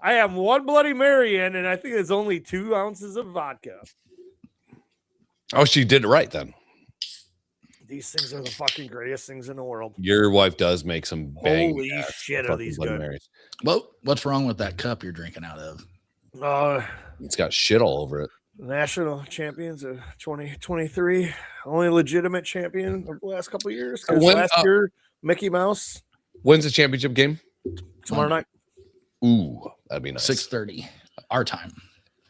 I have one Bloody Mary in, and I think it's only 2 ounces of vodka. Oh, she did it right then. These things are the fucking greatest things in the world. Your wife does make some bang. Holy shit, are these good? Marys. Well, what's wrong with that cup you're drinking out of? It's got shit all over it. National champions of 2023, only legitimate champion of the last couple of years. Last year, Mickey Mouse. When's the championship game? Tomorrow night. Ooh, that'd be nice. 6:30 our time.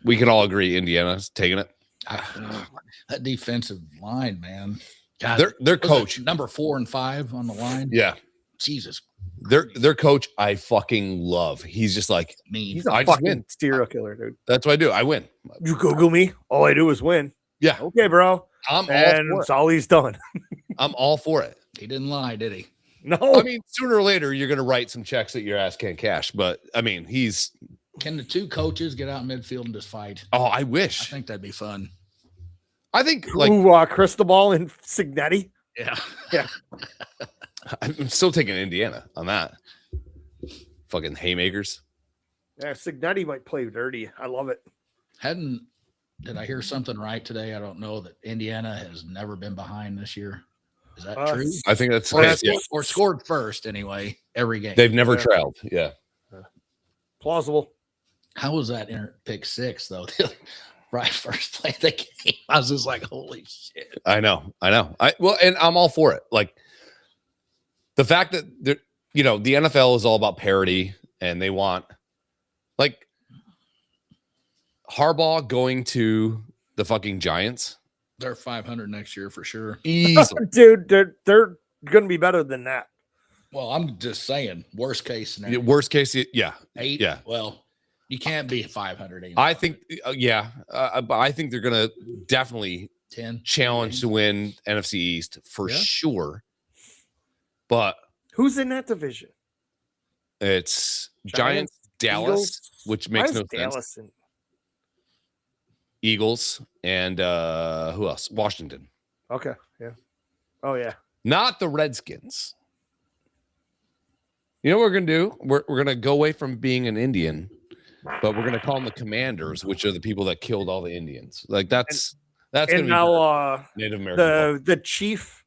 We can all agree Indiana's taking it. That defensive line, man. God, their coach, number 4 and 5 on the line. Yeah, Jesus. Their coach, I fucking love. He's just like me. He's a fucking serial killer, dude. That's what I do. I win. You Google me. All I do is win. Yeah. Okay, bro. That's all he's done. I'm all for it. He didn't lie, did he? No. I mean, sooner or later, you're going to write some checks that your ass can't cash. But I mean, Can the 2 coaches get out in midfield and just fight? Oh, I wish. I think that'd be fun. I think Cristobal and Signetti. Yeah. I'm still taking Indiana on that. Fucking haymakers. Yeah, Signetti might play dirty. I love it. Did I hear something right today? I don't know that Indiana has never been behind this year. Is that true? I think that's or scored first anyway every game. They've never trailed. Yeah. Plausible. How was that pick 6 though? Right, first play of the game. I was just like, holy shit. I know. And I'm all for it. Like the fact that the NFL is all about parity and they want like Harbaugh going to the fucking Giants. They're 500 next year for sure. Easily. Dude, they're going to be better than that. Well, I'm just saying, worst case scenario. Worst case, yeah. 8? Yeah. Well, you can't be 500 anymore. I think, but I think they're going to definitely 10 challenge to win NFC East for sure. But who's in that division? It's Giants, Dallas, Eagles? which makes no Dallas sense. Eagles and who else? Washington. Okay. Yeah. Oh yeah. Not the Redskins. You know what we're gonna do? We're gonna go away from being an Indian, but we're gonna call them the Commanders, which are the people that killed all the Indians. Like that's gonna be now Native American. The chief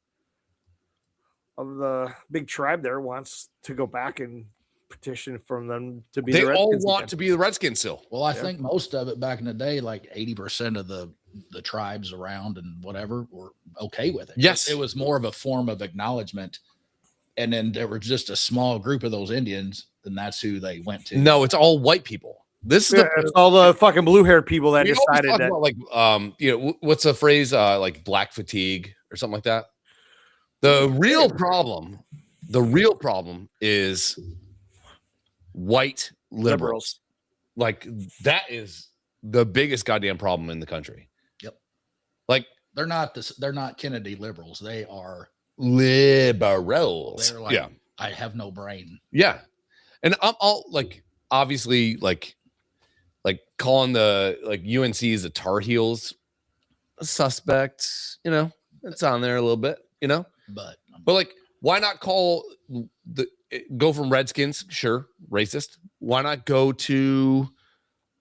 of the big tribe there wants to go back and petition from them to be. They the Redskins all want again. to be the Redskins still. Well, I think most of it back in the day, like 80% of the tribes around and whatever were okay with it. Yes, it was more of a form of acknowledgement. And then there was just a small group of those Indians, and that's who they went to. No, it's all white people. This is it's all the fucking blue-haired people that decided that. About like, what's the phrase? Like black fatigue or something like that. The real problem is white liberals. Like that is the biggest goddamn problem in the country. Yep. Like they're not Kennedy liberals. They are liberals. They're like, I have no brain. Yeah. And I'm all like, obviously, like calling the UNC's the Tar Heels a suspect, it's on there a little bit, but like, why not go from Redskins? Sure. Racist. Why not go to,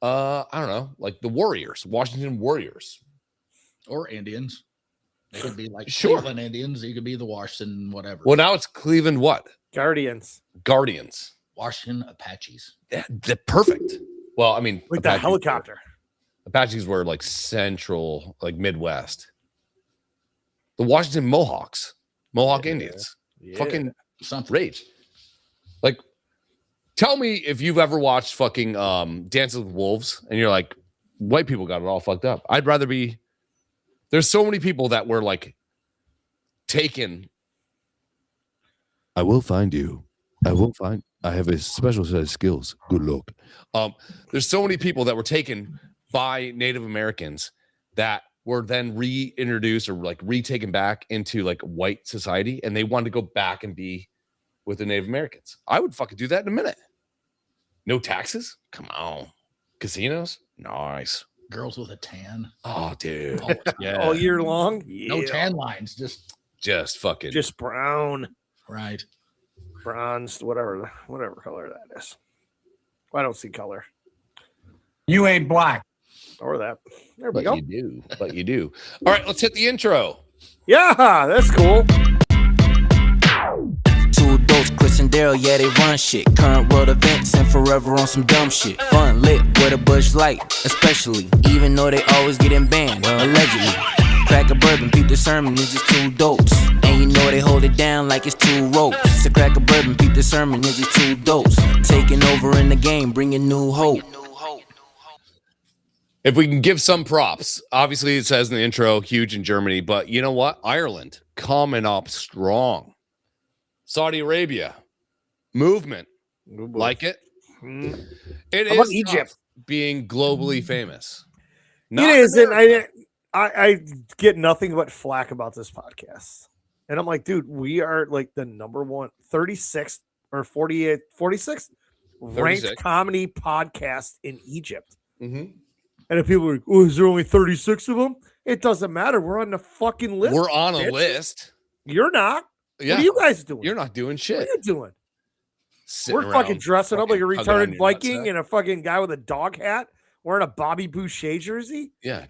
I don't know, like the Warriors, Washington Warriors or Indians. They could be like sure. Cleveland Indians. You could be the Washington whatever. Well, now it's Cleveland what? Guardians. Washington Apaches. Yeah, they're perfect. Well, I mean, with the helicopter. Apaches were like central, like Midwest. The Washington Mohawk Indians. Yeah. Fucking something. Rage. Like, tell me if you've ever watched fucking Dances with Wolves and you're like, white people got it all fucked up. I'd rather be. There's so many people that were like taken. I will find you. I have a special set of skills. Good luck. There's so many people that were taken by Native Americans that were then reintroduced or like retaken back into like white society, and they wanted to go back and be with the Native Americans. I would fucking do that in a minute. No taxes? Come on. Casinos? Nice. Girls with a tan. Oh, dude. Yeah. All year long? Yeah. No tan lines. Just fucking. Just brown. Right. Bronzed, whatever color that is. I don't see color. You ain't black. Or that. There we go. But you do. All right, let's hit the intro. Yeah, that's cool. Two Dolts, Chris and Daryl, yeah, they run shit. Current world events and forever on some dumb shit. Fun lit with a Bush Light, especially. Even though they always getting banned, allegedly. Crack a bourbon, peep the sermon, it's just two Dolts. And you know they hold it down like it's two ropes. So crack a bourbon, peep the sermon, it's just two Dolts. Taking over in the game, bringing new hope. If we can give some props, obviously it says in the intro, huge in Germany, but you know what? Ireland coming up strong. Saudi Arabia movement, like it. It How about is Egypt being globally famous. It is, and I get nothing but flack about this podcast, and I'm like, dude, we are like the number one 36th or 46th ranked comedy podcast in Egypt. Mm-hmm. And if people are like, oh, is there only 36 of them? It doesn't matter. We're on the fucking list. We're on a list. You're not. Yeah. What are you guys doing? You're not doing shit. What are you doing? Sitting We're fucking dressing up like a retarded Viking and a fucking guy with a dog hat wearing a Bobby Boucher jersey. Yeah.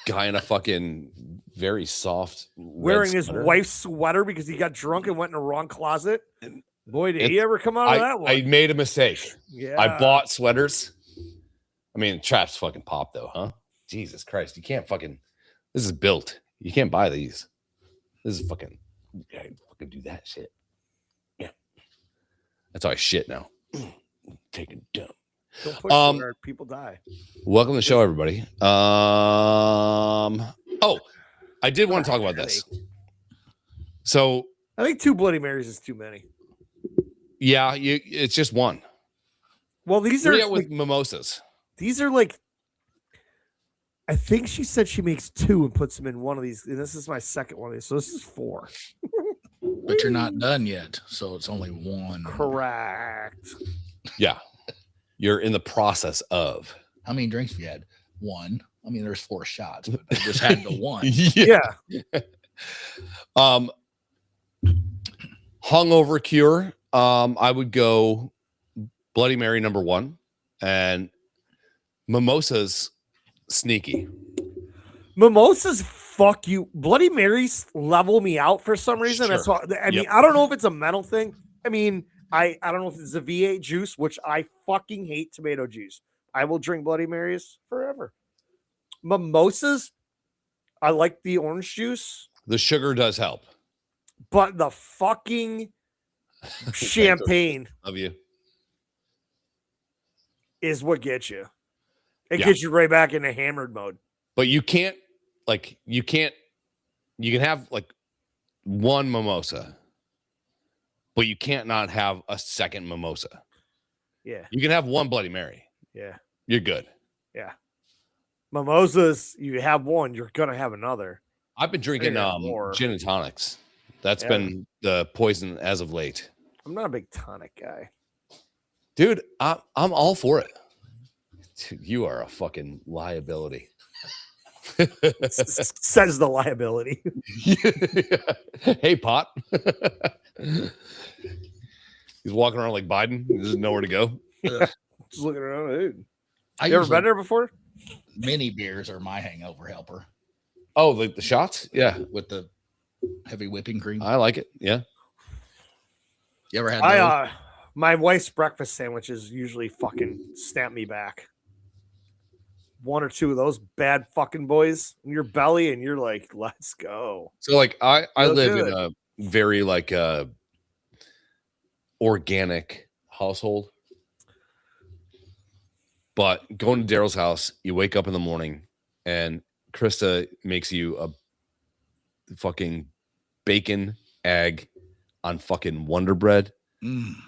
Guy in a fucking very soft wearing his wife's sweater because he got drunk and went in the wrong closet. Boy, did he ever come out of that one. I made a mistake. Yeah. I bought sweaters. I mean, traps fucking pop though, huh? Jesus Christ. You can't fucking, this is built. You can't buy these. This is fucking, yeah, fucking do that shit. Yeah. That's how I shit now. Taking dump. Don't push where people die. Welcome to the show, everybody. Oh, I did want to talk about this. So I think 2 Bloody Marys is too many. Yeah, it's just one. Well, these are with mimosas. These are like, I think she said she makes 2 and puts them in one of these. And this is my second one of these. So this is 4. But you're not done yet. So it's only 1. Correct. Yeah. You're in the process of. How many drinks have you had? 1. I mean, there's 4 shots, but I just had the 1. Yeah. Hungover cure. I would go Bloody Mary number 1 and mimosas sneaky. Mimosas fuck you. Bloody Marys level me out for some reason. Sure. That's why, I mean, I don't know if it's a mental thing. I mean, I don't know if it's a V8 juice, which I fucking hate tomato juice. I will drink Bloody Marys forever. Mimosas, I like the orange juice. The sugar does help. But the fucking champagne of you is what gets you. It gets you right back into hammered mode. But you can have like 1 mimosa, but you can't not have a second mimosa. Yeah. You can have 1 Bloody Mary. Yeah. You're good. Yeah. Mimosas, you have 1, you're going to have another. I've been drinking gin and tonics. That's been the poison as of late. I'm not a big tonic guy. Dude, I'm all for it. Dude, you are a fucking liability. Says the liability. Hey, Pot. He's walking around like Biden. He doesn't know where to go. Just looking around. Dude. You ever been there before? Mini beers are my hangover helper. Oh, the shots? Yeah. With the heavy whipping cream. I like it. Yeah. You ever had those? My wife's breakfast sandwiches usually fucking snap me back. 1 or 2 of those bad fucking boys in your belly, and you're like, let's go. So like I live in a very like organic household. But going to Daryl's house, you wake up in the morning and Krista makes you a fucking bacon egg on fucking Wonder Bread.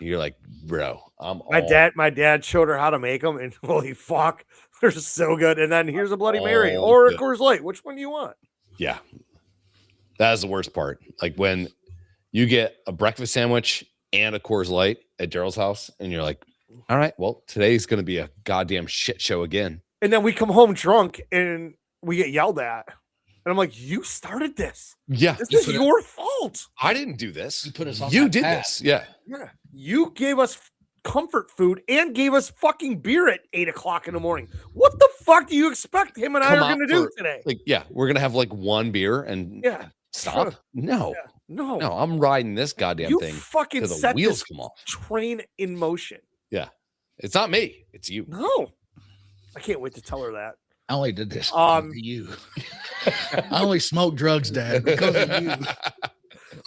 You're like, bro, my dad showed her how to make them, and holy fuck, they're so good. And then here's a Bloody Mary or a Coors Light. Which one do you want? Yeah, that is the worst part. Like when you get a breakfast sandwich and a Coors Light at Daryl's house, and you're like, all right, well, today's gonna be a goddamn shit show again. And then we come home drunk and we get yelled at. And I'm like, you started this. Yeah. This is your fault. I didn't do this. You put us on You that did path. this. Yeah. Yeah. You gave us comfort food and gave us fucking beer at 8:00 in the morning. What the fuck do you expect him and I are going to do today? Like, yeah, we're gonna have like one beer and stop. No, no, I'm riding this goddamn thing fucking till the set wheels this come off. train in motion. Yeah, it's not me, it's you. No, I can't wait to tell her that. I only did this because of you. I only smoke drugs, Dad, because of you.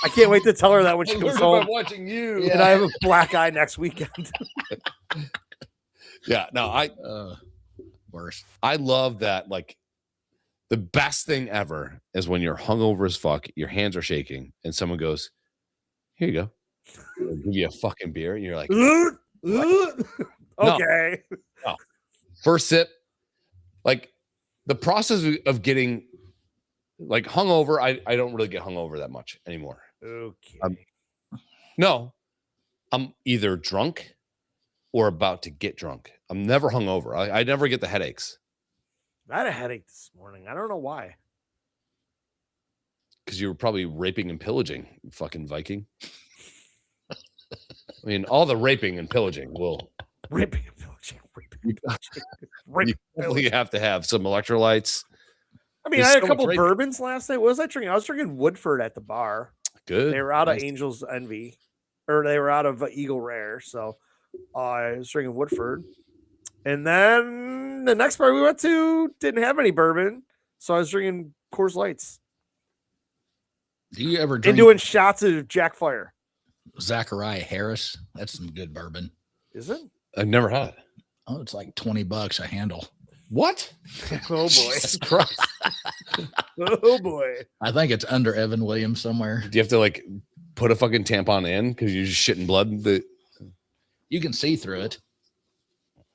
I can't wait to tell her that when she comes home. Watching you, and I have a black eye next weekend. Yeah, no, worse. I love that. Like, the best thing ever is when you're hungover as fuck, your hands are shaking, and someone goes, "Here you go," they'll give you a fucking beer, and you're like, okay. No. First sip, like the process of getting like hungover. I don't really get hungover that much anymore. Okay. No, I'm either drunk or about to get drunk. I'm never hungover. I never get the headaches. I had a headache this morning. I don't know why. Because you were probably raping and pillaging, you fucking Viking. I mean, all the raping and pillaging will. Raping and pillaging. You definitely have to have some electrolytes. I mean, I had a couple bourbons last night. What was I drinking? I was drinking Woodford at the bar. Good. They were out of Angel's Envy, or they were out of Eagle Rare. So I was drinking Woodford. And then the next bar we went to didn't have any bourbon. So I was drinking Coors Lights. Do you ever drink? And doing shots of Jack Fire. Zachariah Harris? That's some good bourbon. Is it? I've never had it. Oh, it's like $20 a handle. What? Oh, boy. Jesus Christ. Oh, boy. I think it's under Evan Williams somewhere. Do you have to like put a fucking tampon in because you're just shitting blood? You can see through it.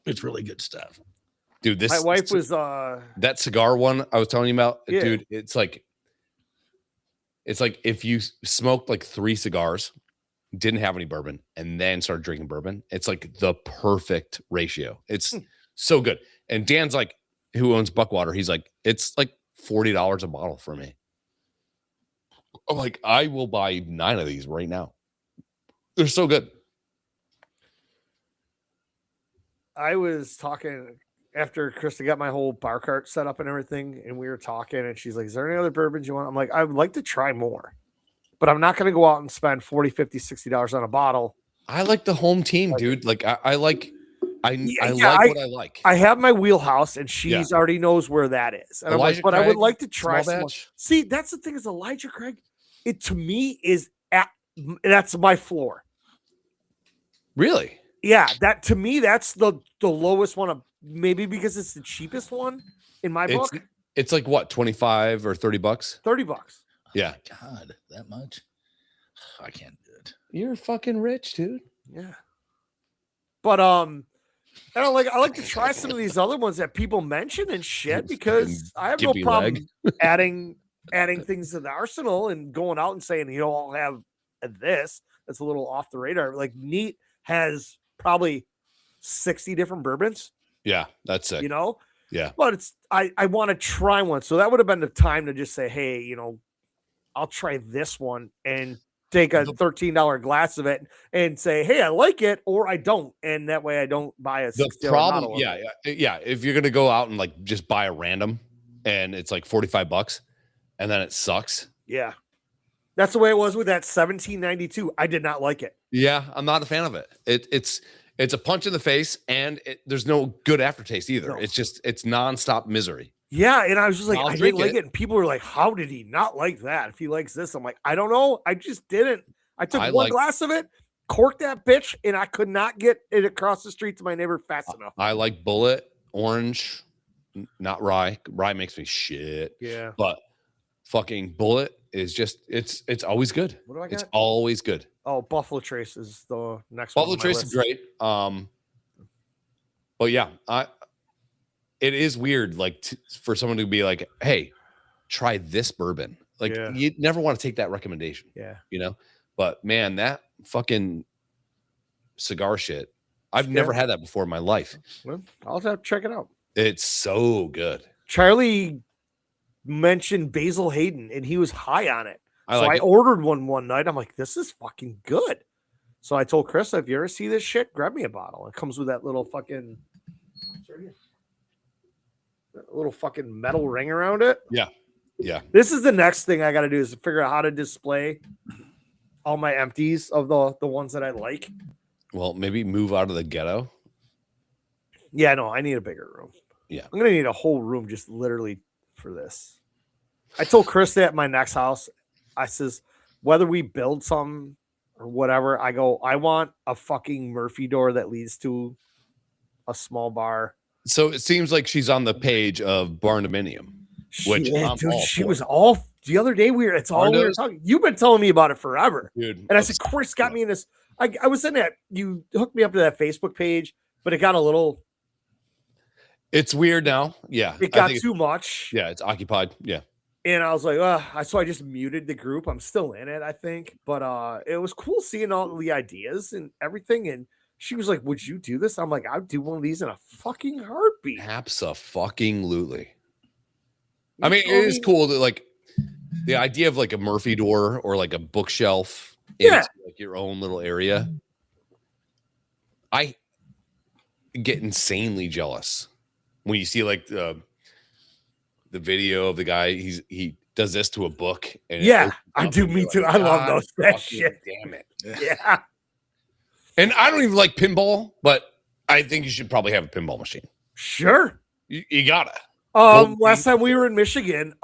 It's really good stuff. Dude, my wife was that cigar one I was telling you about, dude. It's like if you smoked like 3 cigars, didn't have any bourbon, and then started drinking bourbon. It's like the perfect ratio. It's so good. And Dan's like, who owns Buckwater, he's like, it's like $40 a bottle for me. I'm like, I will buy 9 of these right now. They're so good. I was talking after Krista got my whole bar cart set up and everything, and we were talking, and she's like, is there any other bourbons you want? I'm like, I would like to try more, but I'm not going to go out and spend $40, $50, $60 on a bottle. I like the home team, dude. Like I like what I like. I have my wheelhouse, and she's already knows where that is. And Elijah I'm like, but Craig, I would like to try small some. batch. See, that's the thing is Elijah Craig. It to me is that's my floor. Really? Yeah, that to me that's the lowest one. Maybe because it's the cheapest one in my book. It's like what, $25 or $30? $30. Yeah. Oh God, that much? I can't do it. You're fucking rich, dude. Yeah. But I like to try some of these other ones that people mention and shit because I have no problem adding things to the arsenal and going out and saying, you know, I'll have this that's a little off the radar. Like Neat has probably 60 different bourbons. Yeah, that's it. You know? Yeah. But I want to try one. So that would have been the time to just say, hey, you know, I'll try this one and take a $13 glass of it and say, hey, I like it, or I don't. And that way I don't buy a $60 problem. Yeah. If you're going to go out and like just buy a random and it's like $45 and then it sucks. Yeah. That's the way it was with that 1792. I did not like it. Yeah. I'm not a fan of it. It's a punch in the face and there's no good aftertaste either. No. It's nonstop misery. Yeah, and I was just like, I didn't like it. And people were like, how did he not like that? If he likes this, I'm like, I don't know. I just didn't. I took one glass of it, corked that bitch, and I could not get it across the street to my neighbor fast enough. I like Bullet, orange, not rye. Rye makes me shit. Yeah. But fucking Bullet is just, it's always good. What do I got? It's always good. Oh, Buffalo Trace is the next one. Buffalo Trace is great. But yeah, it is weird, like for someone to be like, "Hey, try this bourbon." Like you never want to take that recommendation. Yeah, you know. But man, that fucking cigar shit, I've never had that before in my life. Well, I'll have to check it out. It's so good. Charlie mentioned Basil Hayden, and he was high on it. I ordered one night. I'm like, "This is fucking good." So I told Chris, if you ever see this shit, grab me a bottle. It comes with that little fucking metal ring around it. Yeah. Yeah. This is the next thing I got to do is figure out how to display all my empties of the ones that I like. Well, maybe move out of the ghetto. Yeah, no, I need a bigger room. Yeah. I'm going to need a whole room just literally for this. I told Chris that at my next house, I says, whether we build some or whatever, I go, I want a fucking Murphy door that leads to a small bar. So it seems like she's on the page of Barndominium, which she was all the other day. It's all we were talking. You've been telling me about it forever, dude. And I said, Chris got me in this. I was in that. You hooked me up to that Facebook page, but it got a little. It's weird now. Yeah, it got too much. Yeah, it's occupied. Yeah. And I was like, so I just muted the group. I'm still in it, I think. But it was cool seeing all the ideas and everything. And she was like, would you do this? I'm like, I'd do one of these in a fucking heartbeat. Abso-fucking-lutely. I mean, it is cool that like the idea of like a Murphy door or like a bookshelf into like your own little area. I get insanely jealous when you see like the video of the guy. He does this to a book. And I do. Me too. I love those. That shit. Damn it. Yeah. And I don't even like pinball, but I think you should probably have a pinball machine. Sure. You gotta. Last time we were in Michigan,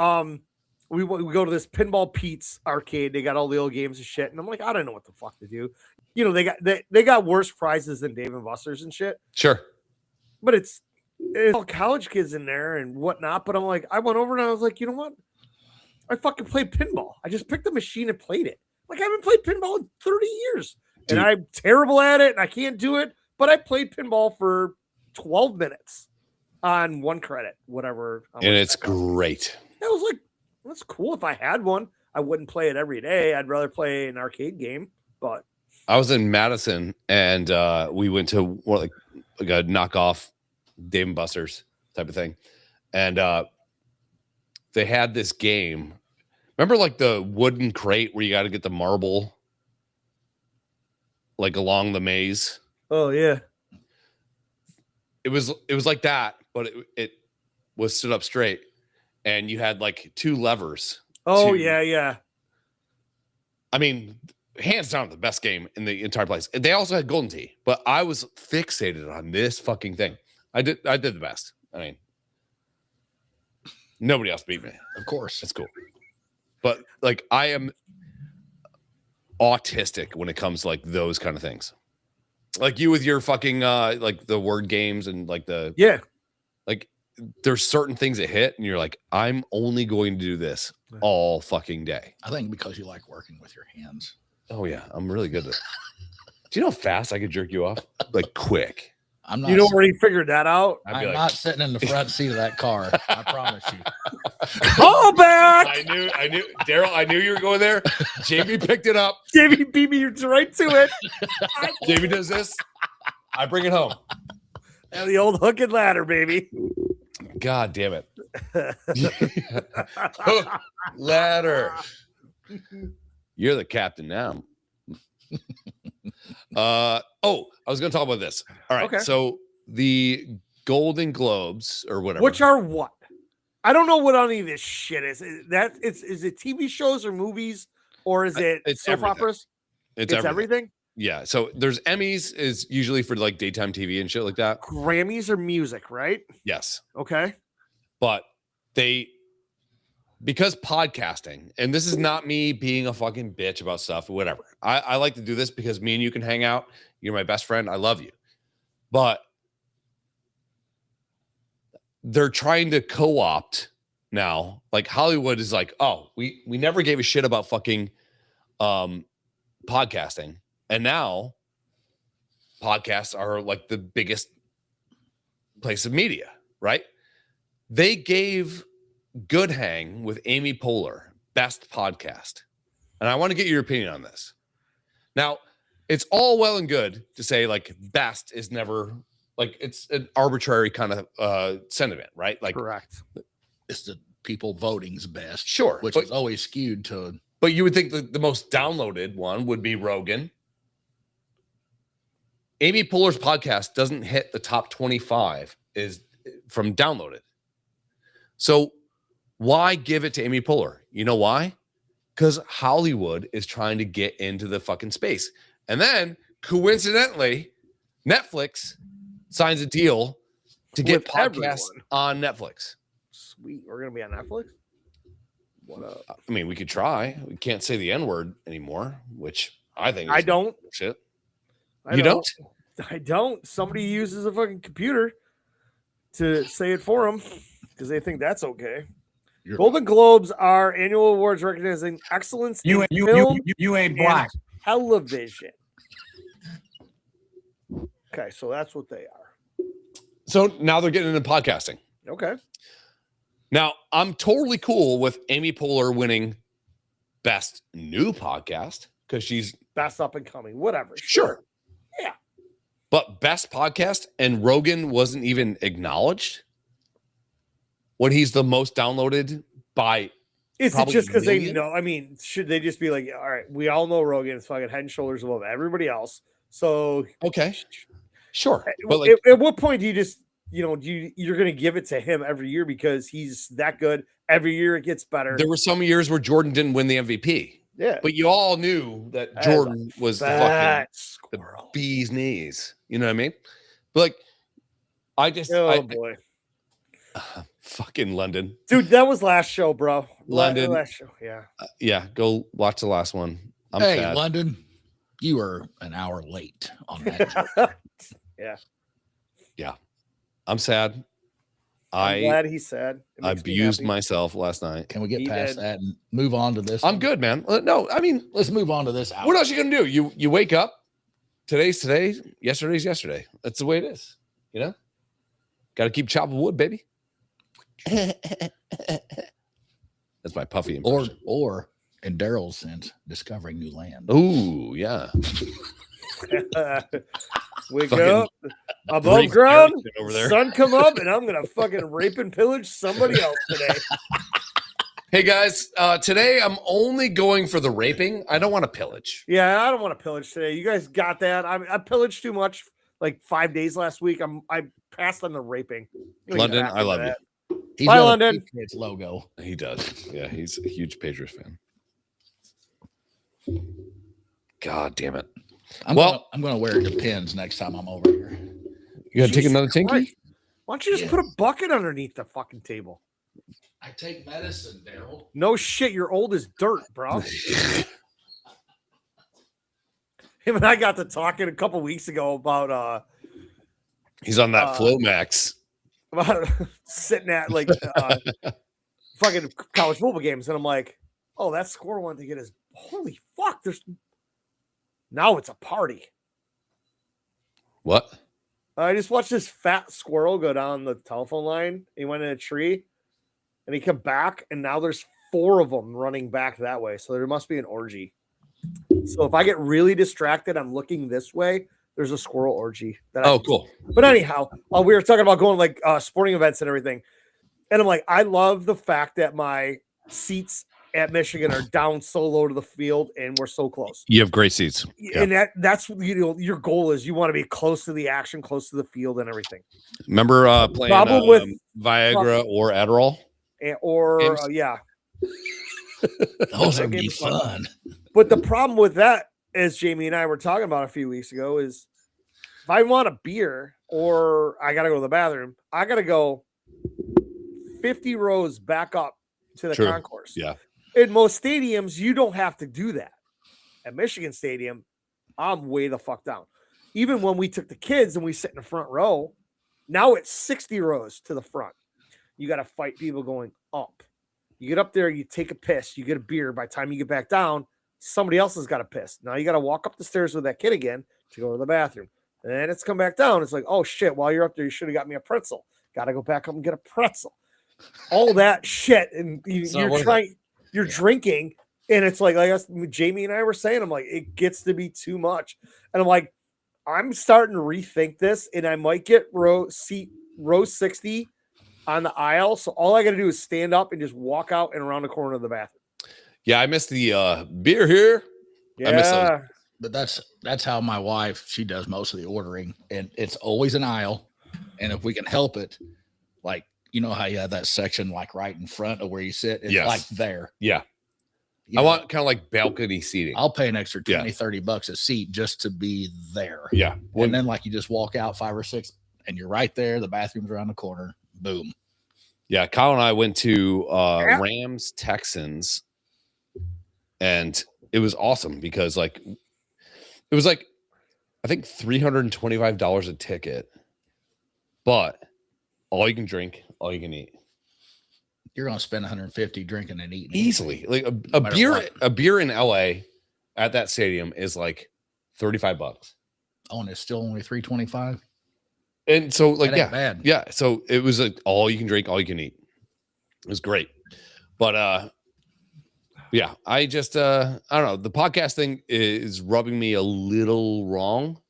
we go to this Pinball Pete's arcade. They got all the old games and shit. And I'm like, I don't know what the fuck to do. You know, they got worse prizes than Dave and Buster's and shit. Sure. But it's all college kids in there and whatnot. But I'm like, I went over and I was like, you know what? I fucking played pinball. I just picked the machine and played it. Like, I haven't played pinball in 30 years. Dude. And I'm terrible at it and I can't do it. But I played pinball for 12 minutes on one credit, whatever. And it's great. I was like, that's cool. If I had one, I wouldn't play it every day. I'd rather play an arcade game. But I was in Madison and we went to like a knockoff Dave and Buster's type of thing. And they had this game. Remember like the wooden crate where you got to get the marble like along the maze? Oh, yeah. It was like that, but it was stood up straight. And you had like two levers. Oh, yeah. I mean, hands down the best game in the entire place. They also had Golden Tee, but I was fixated on this fucking thing. I did the best. I mean, nobody else beat me. Of course. It's cool. But like I am autistic when it comes to like those kind of things. Like you with your fucking like the word games and like the like there's certain things that hit and you're like, I'm only going to do this all fucking day. I think because you like working with your hands. Oh yeah, I'm really good at it. Do you know how fast I could jerk you off? Like quick. I'm not. You already figured that out. I'm not sitting in the front seat of that car. I promise you. Call back. I knew, Daryl. I knew you were going there. Jamie picked it up. Jamie beat me right to it. Jamie does this. I bring it home. And the old hook and ladder, baby. God damn it. Hook, ladder. You're the captain now. I was going to talk about this. All right. Okay. So the Golden Globes or whatever. Which are what? I don't know what any of this shit is. Is it TV shows or movies or is it soap operas? It's everything. Yeah. So there's Emmys is usually for like daytime TV and shit like that. Grammys are music, right? Yes. Okay. But because podcasting, and this is not me being a fucking bitch about stuff or whatever. I like to do this because me and you can hang out. You're my best friend. I love you. But they're trying to co-opt now. Like Hollywood is like, oh, we never gave a shit about fucking podcasting. And now podcasts are like the biggest place of media, right? They gave Good Hang with Amy Poehler best podcast. And I want to get your opinion on this. Now, it's all well and good to say like best is never like it's an arbitrary kind of sentiment, right? Like correct. It's the people voting's best. Sure. Which is always skewed to. But you would think the most downloaded one would be Rogan. Amy Poehler's podcast doesn't hit the top 25 is from downloaded. So why give it to Amy Poehler? You know why? Because Hollywood is trying to get into the fucking space. And then, coincidentally, Netflix signs a deal to get podcasts on Netflix. Sweet. We're going to be on Netflix? What up? I mean, we could try. We can't say the N-word anymore, which I think is I don't. shit. I don't. Somebody uses a fucking computer to say it for them because they think that's okay. Golden Globes are annual awards recognizing excellence in film you ain't black. Television. Okay, so that's what they are. So now they're getting into podcasting. Okay. Now, I'm totally cool with Amy Poehler winning Best New Podcast because she's best up and coming, whatever. Sure. Yeah. But Best Podcast, and Rogan wasn't even acknowledged when he's the most downloaded by. Is it just because they know? I mean, should they just be like, all right, we all know Rogan is fucking head and shoulders above everybody else. So, okay. Sure. But like, at what point do you just, you're going to give it to him every year because he's that good? Every year it gets better. There were some years where Jordan didn't win the MVP. Yeah. But you all knew that Jordan was the fucking the bee's knees. You know what I mean? But like, boy. Fucking London. Dude, that was last show, bro. London. Last show. Yeah. Yeah. Go watch the last one. I'm hey, sad. London, you were an hour late on that. Yeah. Yeah. I'm sad. I'm glad he's sad. I abused myself last night. Can we get past that and move on to this? I'm good, man. No, I mean, let's move on to this. What else are you gonna do? You wake up. Today's today. Yesterday's yesterday. That's the way it is. You know. Got to keep chopping wood, baby. That's my Puffy impression. Or in Daryl's sense, discovering new land. Ooh, yeah. Wake up above ground, over there. Sun come up, and I'm gonna fucking rape and pillage somebody else today. Hey guys, today I'm only going for the raping. I don't want to pillage. Yeah, I don't want to pillage today. You guys got that? I pillaged too much. Like 5 days last week. I passed on the raping. London, I love you. He's Bye, London. Its logo. He does. Yeah, he's a huge Patriots fan. God damn it. I'm gonna wear it to pins next time I'm over here. You gotta take another tinky? Why don't you just put a bucket underneath the fucking table? I take medicine, Daryl. No shit, you're old as dirt, bro. Him and I got to talking a couple weeks ago about he's on that Flomax. About sitting at like fucking college football games, and I'm like, oh, that squirrel wanted to get his holy fuck. Now it's a party. What? I just watched this fat squirrel go down the telephone line. He went in a tree and he came back, and now there's 4 of them running back that way. So there must be an orgy. So if I get really distracted, I'm looking this way. There's a squirrel orgy. Cool. But anyhow, we were talking about going like sporting events and everything. And I'm like, I love the fact that my seats at Michigan are down so low to the field and we're so close. You have great seats. And that's your goal is you want to be close to the action, close to the field and everything. Remember playing with Viagra or Adderall? Yeah. Those would be fun. But the problem with that, as Jamie and I were talking about a few weeks ago, is if I want a beer or I got to go to the bathroom, I got to go 50 rows back up to the concourse. Yeah. In most stadiums, you don't have to do that. At Michigan Stadium, I'm way the fuck down. Even when we took the kids and we sit in the front row, now it's 60 rows to the front. You got to fight people going up. You get up there, you take a piss, you get a beer. By the time you get back down, somebody else has got a piss. Now you got to walk up the stairs with that kid again to go to the bathroom. And then it's come back down. It's like, oh shit, while you're up there, you should have got me a pretzel. Got to go back up and get a pretzel. All that shit. And you're drinking. And it's like Jamie and I were saying, I'm like, it gets to be too much. And I'm like, I'm starting to rethink this, and I might get row 60 on the aisle. So all I got to do is stand up and just walk out and around the corner of the bathroom. Yeah, I missed the beer here. Yeah. But that's how my wife, she does most of the ordering, and it's always an aisle. And if we can help it, like, you know how you have that section like right in front of where you sit, it's like there. Yeah. I want kind of like balcony seating. I'll pay an extra $20-$30 a seat just to be there. Yeah. And then like you just walk out 5 or 6 and you're right there. The bathroom's around the corner. Boom. Yeah. Kyle and I went to Rams Texans, and it was awesome because like it was like I think $325 a ticket, but all you can drink, all you can eat. You're gonna spend $150 drinking and eating easily. Like a beer in LA at that stadium is like $35. Oh, and it's still only $325. And so like bad. Yeah. So it was like all you can drink, all you can eat. It was great. But yeah, I just I don't know. The podcast thing is rubbing me a little wrong.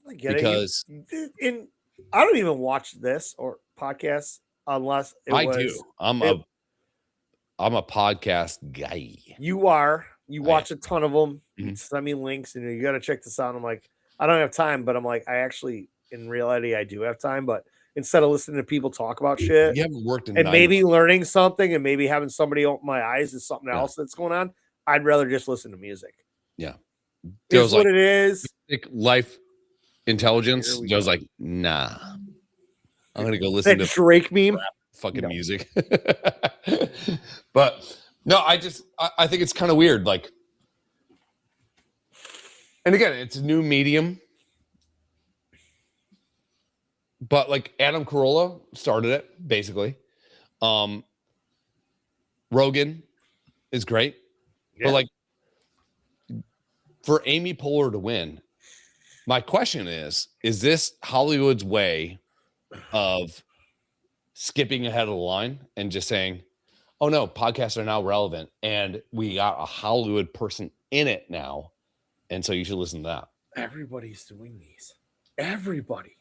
I get because it. I don't even watch this or podcasts unless I do. I'm a podcast guy. You are. You watch a ton of them. Mm-hmm. Send me links, and you got to check this out. I'm like, I don't have time, but I'm like, I actually, in reality, I do have time. But instead of listening to people talk about shit, you haven't worked in and maybe learning something, and maybe having somebody open my eyes to something else that's going on, I'd rather just listen to music. Yeah, it's what it is. Life intelligence. Joe's like, nah. I'm gonna go listen to Drake meme, fucking music. But no, I think it's kind of weird. Like, and again, it's a new medium. But like Adam Carolla started it basically. Rogan is great, but like for Amy Poehler to win, my question is this Hollywood's way of skipping ahead of the line and just saying, oh no, podcasts are now relevant and we got a Hollywood person in it now, and so you should listen to that? Everybody's doing these. Everybody.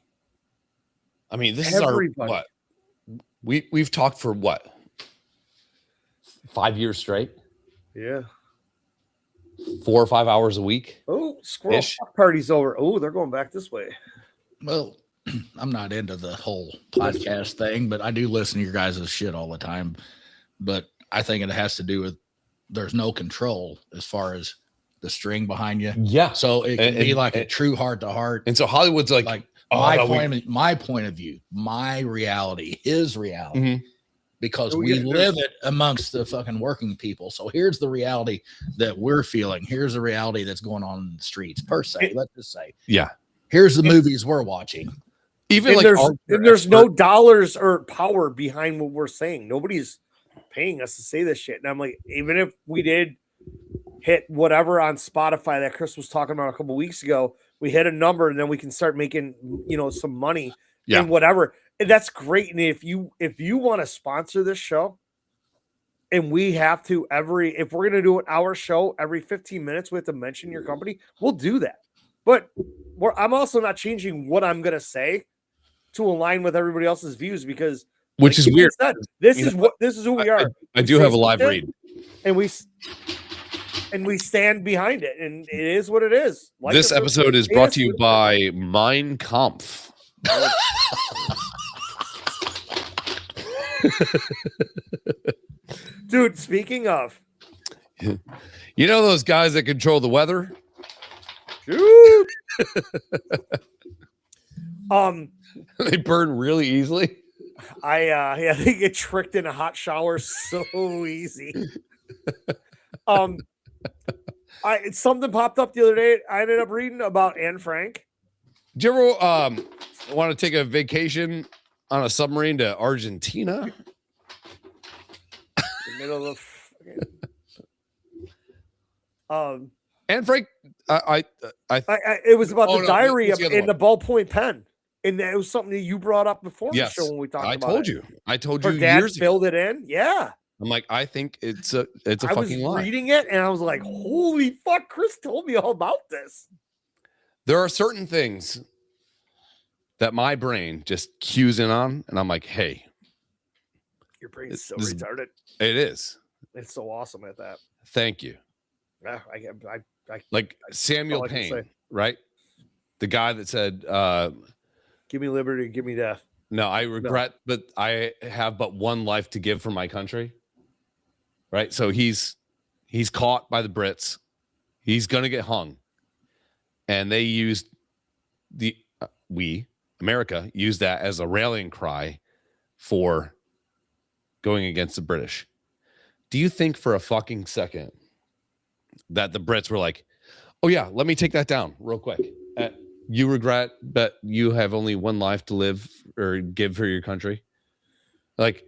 I mean, this is our what? We've talked for what? 5 years straight? Yeah. 4 or 5 hours a week. Oh, squirrel party's over. Oh, they're going back this way. Well, I'm not into the whole podcast thing, but I do listen to your guys' shit all the time. But I think it has to do with there's no control as far as the string behind you. Yeah. So it can be like a true heart to heart. And so Hollywood's like my point of view, my reality, his reality, because we live it amongst the fucking working people. So here's the reality that we're feeling. Here's the reality that's going on in the streets, per se. Let's just say, here's the movies we're watching. Even like there's no dollars or power behind what we're saying. Nobody's paying us to say this shit. And I'm like, even if we did hit whatever on Spotify that Chris was talking about a couple weeks ago, we hit a number and then we can start making, some money and whatever. And that's great. And if you want to sponsor this show, and we have to if we're going to do an hour show every 15 minutes, we have to mention your company, we'll do that. But I'm also not changing what I'm going to say to align with everybody else's views, because which is weird. This is who we are. I do have a live read, and we stand behind it, and it is what it is. Like this episode is brought to you by Mein Kampf. Dude, speaking of, you know those guys that control the weather? Dude. They burn really easily. They get tricked in a hot shower so easy. Something popped up the other day. I ended up reading about Anne Frank. Do you ever want to take a vacation on a submarine to Argentina? The middle of Anne Frank. It was about the diary in the ballpoint pen. And that was something that you brought up before the show when we talked about it. I told you Dad years filled it in. Yeah. I'm like, I think it's a fucking lie. I was reading it and I was like, holy fuck, Chris told me all about this. There are certain things that my brain just cues in on, and I'm like, hey. Your brain's so retarded. It is. It's so awesome at that. Thank you. Yeah, Like Samuel Payne, right? The guy that said, "Give me liberty, give me death." No, I regret, but I have but one life to give for my country. Right? So he's caught by the Brits. He's going to get hung. And they used America used that as a rallying cry for going against the British. Do you think for a fucking second that the Brits were like, oh yeah, let me take that down real quick. You regret that you have only one life to live or give for your country? Like,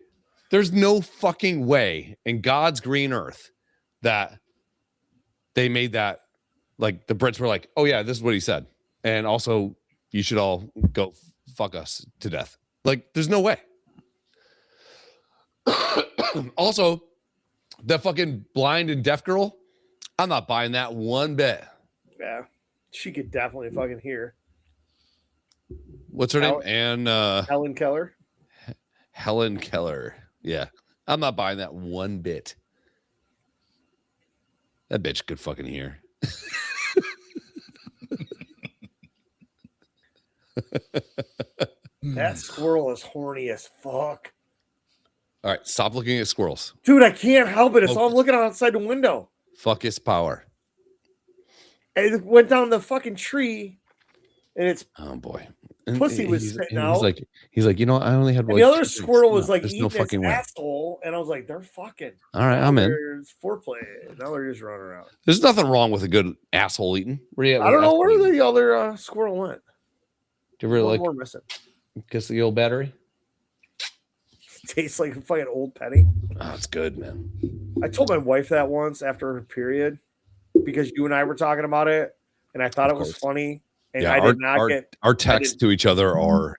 there's no fucking way in God's green earth that they made that. Like, the Brits were like, oh yeah, this is what he said. And also, you should all go fuck us to death. Like, there's no way. Also, the fucking blind and deaf girl, I'm not buying that one bit. Yeah, she could definitely fucking hear. What's her name? And Helen Keller. Helen Keller. Yeah, I'm not buying that one bit. That bitch could fucking hear. That squirrel is horny as fuck. All right, stop looking at squirrels. Dude, I can't help it. It's all I'm looking outside the window. Fuck its power. It went down the fucking tree, and it's boy. Pussy was spitting out. He's like, you know, I only had one. The other squirrel was like there's eating no his fucking way. asshole, and I was like, they're fucking. All right, I'm in. There's foreplay. Now they're just running around. There's nothing wrong with a good asshole eating. I don't know where the other squirrel went. Do you ever like more missing? Kiss the old battery? Tastes like a fucking old penny. Oh, it's good, man. I told my wife that once after her period because you and I were talking about it, and I thought it was funny. And yeah, I did not get our texts to each other are.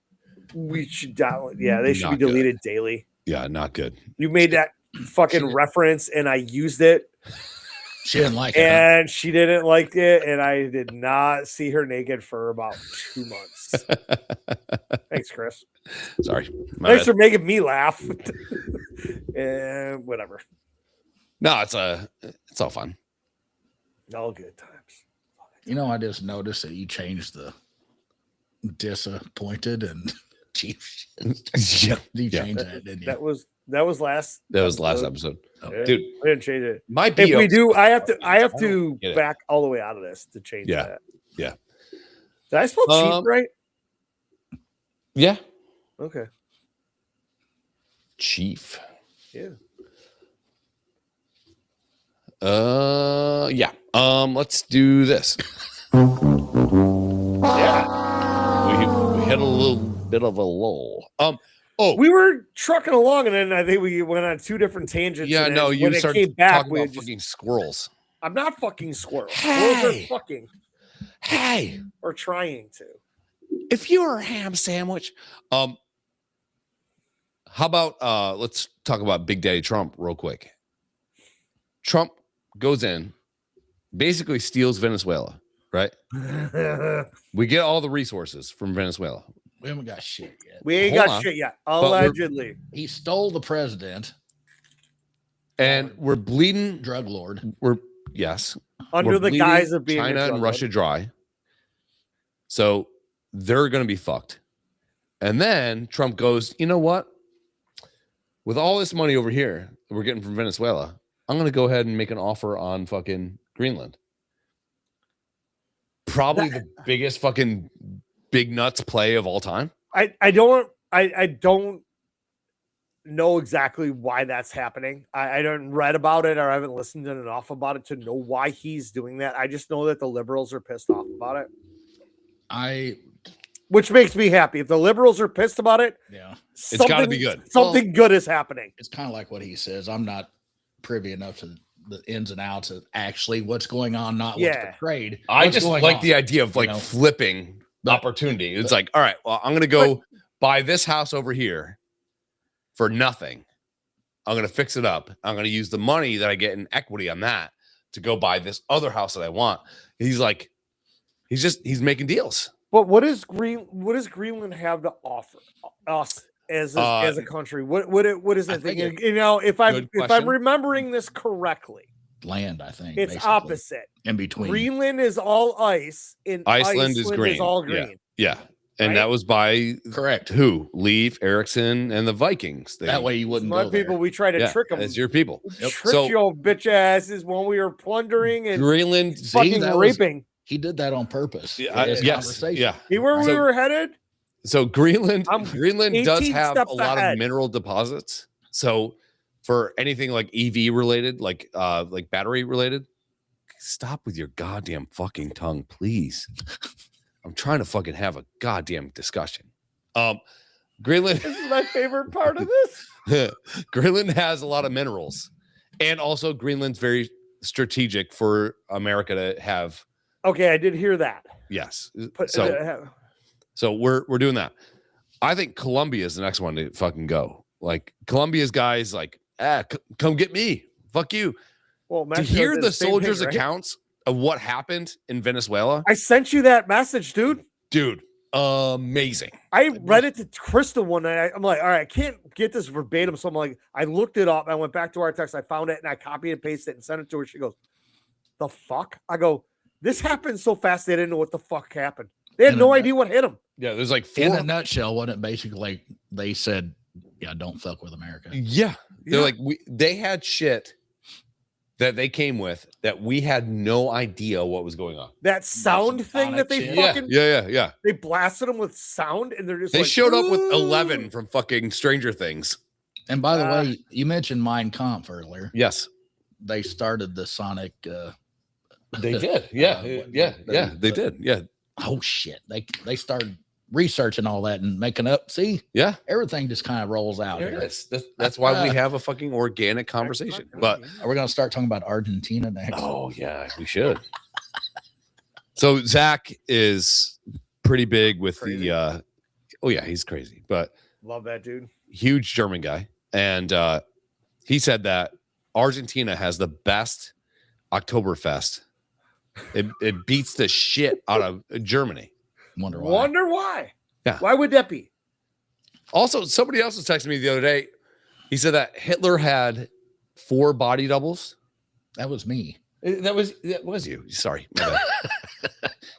We should download. Yeah, they should be deleted daily. Yeah, not good. You made that fucking reference, and I used it. She didn't like it, and she didn't like it, and I did not see her naked for about 2 months. Thanks, Chris. Sorry. Thanks for making me laugh. And whatever. No, it's all fun. All good times. You know, I just noticed that you changed the disappointed and chief. Yeah. You changed that, didn't you? That was last. That was last episode. Yeah, dude. I didn't change it. Might if be we do, I have to back all the way out of this to change yeah. that. Yeah. Did I spell chief right? Yeah. Okay. Chief. Yeah. Yeah. Let's do this. Yeah. We hit a little bit of a lull. We were trucking along, and then I think we went on two different tangents. Yeah, no, you started talking about fucking squirrels. I'm not fucking squirrels. Hey. Squirrels are fucking. Hey. Or trying to. If you were a ham sandwich, how about let's talk about Big Daddy Trump real quick. Trump goes in, basically steals Venezuela, right? We get all the resources from Venezuela. We haven't got shit yet. We ain't got shit yet. Allegedly. He stole the president. And we're bleeding. Drug lord. Under the guise of being China and Russia dry. So they're going to be fucked. And then Trump goes, you know what? With all this money over here that we're getting from Venezuela, I'm going to go ahead and make an offer on fucking Greenland. Probably the biggest fucking big nuts play of all time. I don't know exactly why that's happening. I don't read about it or I haven't listened enough about it to know why he's doing that. I just know that the liberals are pissed off about it. Which makes me happy. If the liberals are pissed about it, yeah, it's got to be good. Something good is happening. It's kind of like what he says. I'm not privy enough to the ins and outs of actually what's going on, not what's portrayed. I just like the idea of like flipping the opportunity. It's like, all right, well, I'm going to go buy this house over here for nothing. I'm going to fix it up. I'm going to use the money that I get in equity on that to go buy this other house that I want. He's like, he's making deals. But what does Greenland have to offer us as a country? What is the thing? You know, if I'm remembering this correctly, land, I think. It's basically, opposite. in between. Greenland is all ice, and Iceland is green. all green. Yeah. And Right? that was by Correct. who? Leif, Erikson, and the Vikings. That way you wouldn't My go people, there. we try to trick them. It's your people. Trick your old bitch asses when we were plundering and Greenland, fucking raping. He did that on purpose. Yes. Yeah. See where we were headed? So Greenland I'm does 18 have steps a lot ahead. of mineral deposits. So for anything like EV related, like battery related, stop with your goddamn fucking tongue, please. I'm trying to fucking have a goddamn discussion. Greenland This is my favorite part of this. Greenland has a lot of minerals, and also Greenland's very strategic for America to have. Okay, I did hear that. Yes. But, So we're doing that. I think Colombia is the next one to fucking go. Like Colombia's guys, like, come get me. Fuck you. well, To hear the soldiers' accounts of what happened in Venezuela, I sent you that message, dude. Amazing. I read it to Crystal one night. I'm like, all right, I can't get this verbatim. So I'm like, I looked it up. I went back to our text. I found it and I copied and pasted it and sent it to her. She goes, the fuck? I go, this happened so fast they didn't know what the fuck happened. They had no idea what hit them. Yeah, there's like In a nutshell, wasn't it basically they said, yeah, don't fuck with America. Yeah. They're like, they had shit that they came with that we had no idea what was going on. That sound thing that they fucking yeah. they blasted them with sound and they're just They like, showed up with "Ooh." 11 from fucking Stranger Things. And by the way, you mentioned Mein Kampf earlier. Yes. They started the Sonic. They did. They did. Yeah. Oh shit! They started researching all that and making up. See, Yeah, everything just kind of rolls out. There Here. it is. That's why we have a fucking organic conversation. But Are we going to start talking about Argentina next? oh yeah, we should. So Zach is pretty big with Crazy. the. Oh yeah, he's crazy, but Love that dude. huge German guy, and he said that Argentina has the best Oktoberfest. It beats the shit out of Germany. Wonder why. Wonder why. Yeah. Why would that be? Also, somebody else was texting me the other day. He said that Hitler had 4 body doubles. That was me. That was you. Sorry. my bad.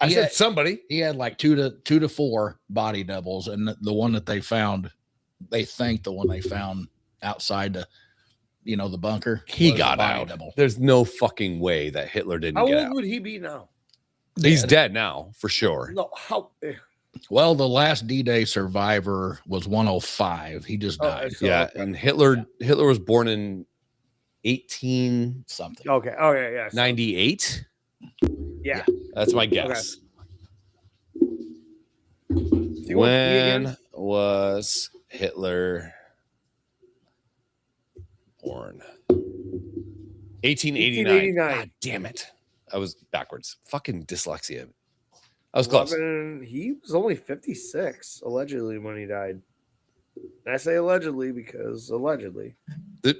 I He said had- somebody. He had like 2 to 4 body doubles, and the one that they found, they think the one they found outside the bunker. He was got a body out. double. There's no fucking way that Hitler didn't How get old out. would he be now? He's dead now for sure. No, how Well, the last D-Day survivor was 105. He just died. so- Yeah, and Hitler was born in 1898. Something. okay. Oh yeah, yeah. Yeah. That's my guess. Do you want pee When again? was Hitler born? 1889. 1889. God damn it. I was backwards. Fucking dyslexia. I was close. 11, he was only 56 allegedly when he died. And I say allegedly because allegedly.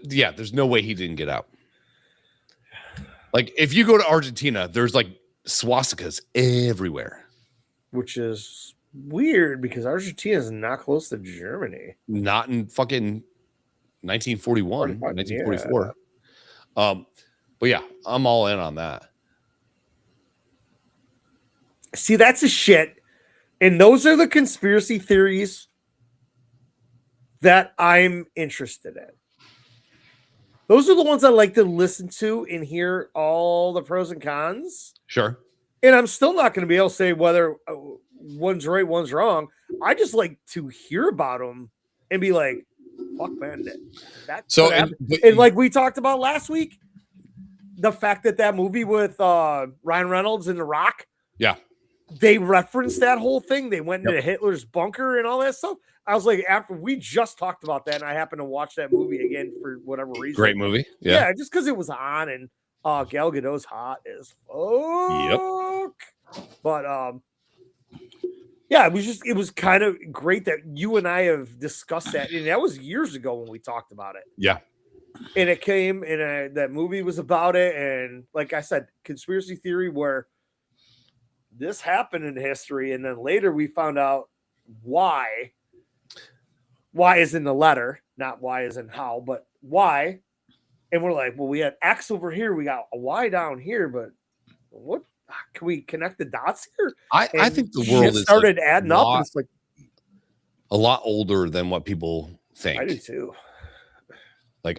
Yeah, there's no way he didn't get out. Like, if you go to Argentina, there's like swastikas everywhere. Which is weird because Argentina is not close to Germany. Not in fucking 1941, 1944. But yeah, I'm all in on that. See, that's a shit. And those are the conspiracy theories that I'm interested in. Those are the ones I like to listen to and hear all the pros and cons. Sure. And I'm still not going to be able to say whether one's right, one's wrong. I just like to hear about them and be like, fuck, man. That So, could happen. And like we talked about last week, the fact that movie with Ryan Reynolds and The Rock, yeah, they referenced that whole thing. They went into Hitler's bunker and all that stuff. I was like, after we just talked about that, and I happened to watch that movie again for whatever reason. great movie. Yeah, just because it was on and Gal Gadot's hot as fuck. But yeah, it was kind of great that you and I have discussed that, and that was years ago when we talked about it. Yeah. And it came, and that movie was about it, and like I said, conspiracy theory where this happened in history, and then later we found out why. Why is in the letter, not why is in how, but why. And we're like, well, we had X over here, we got a Y down here, but what can we connect the dots here? I think the world started adding up, and it's like a lot older than what people think. I do too. Like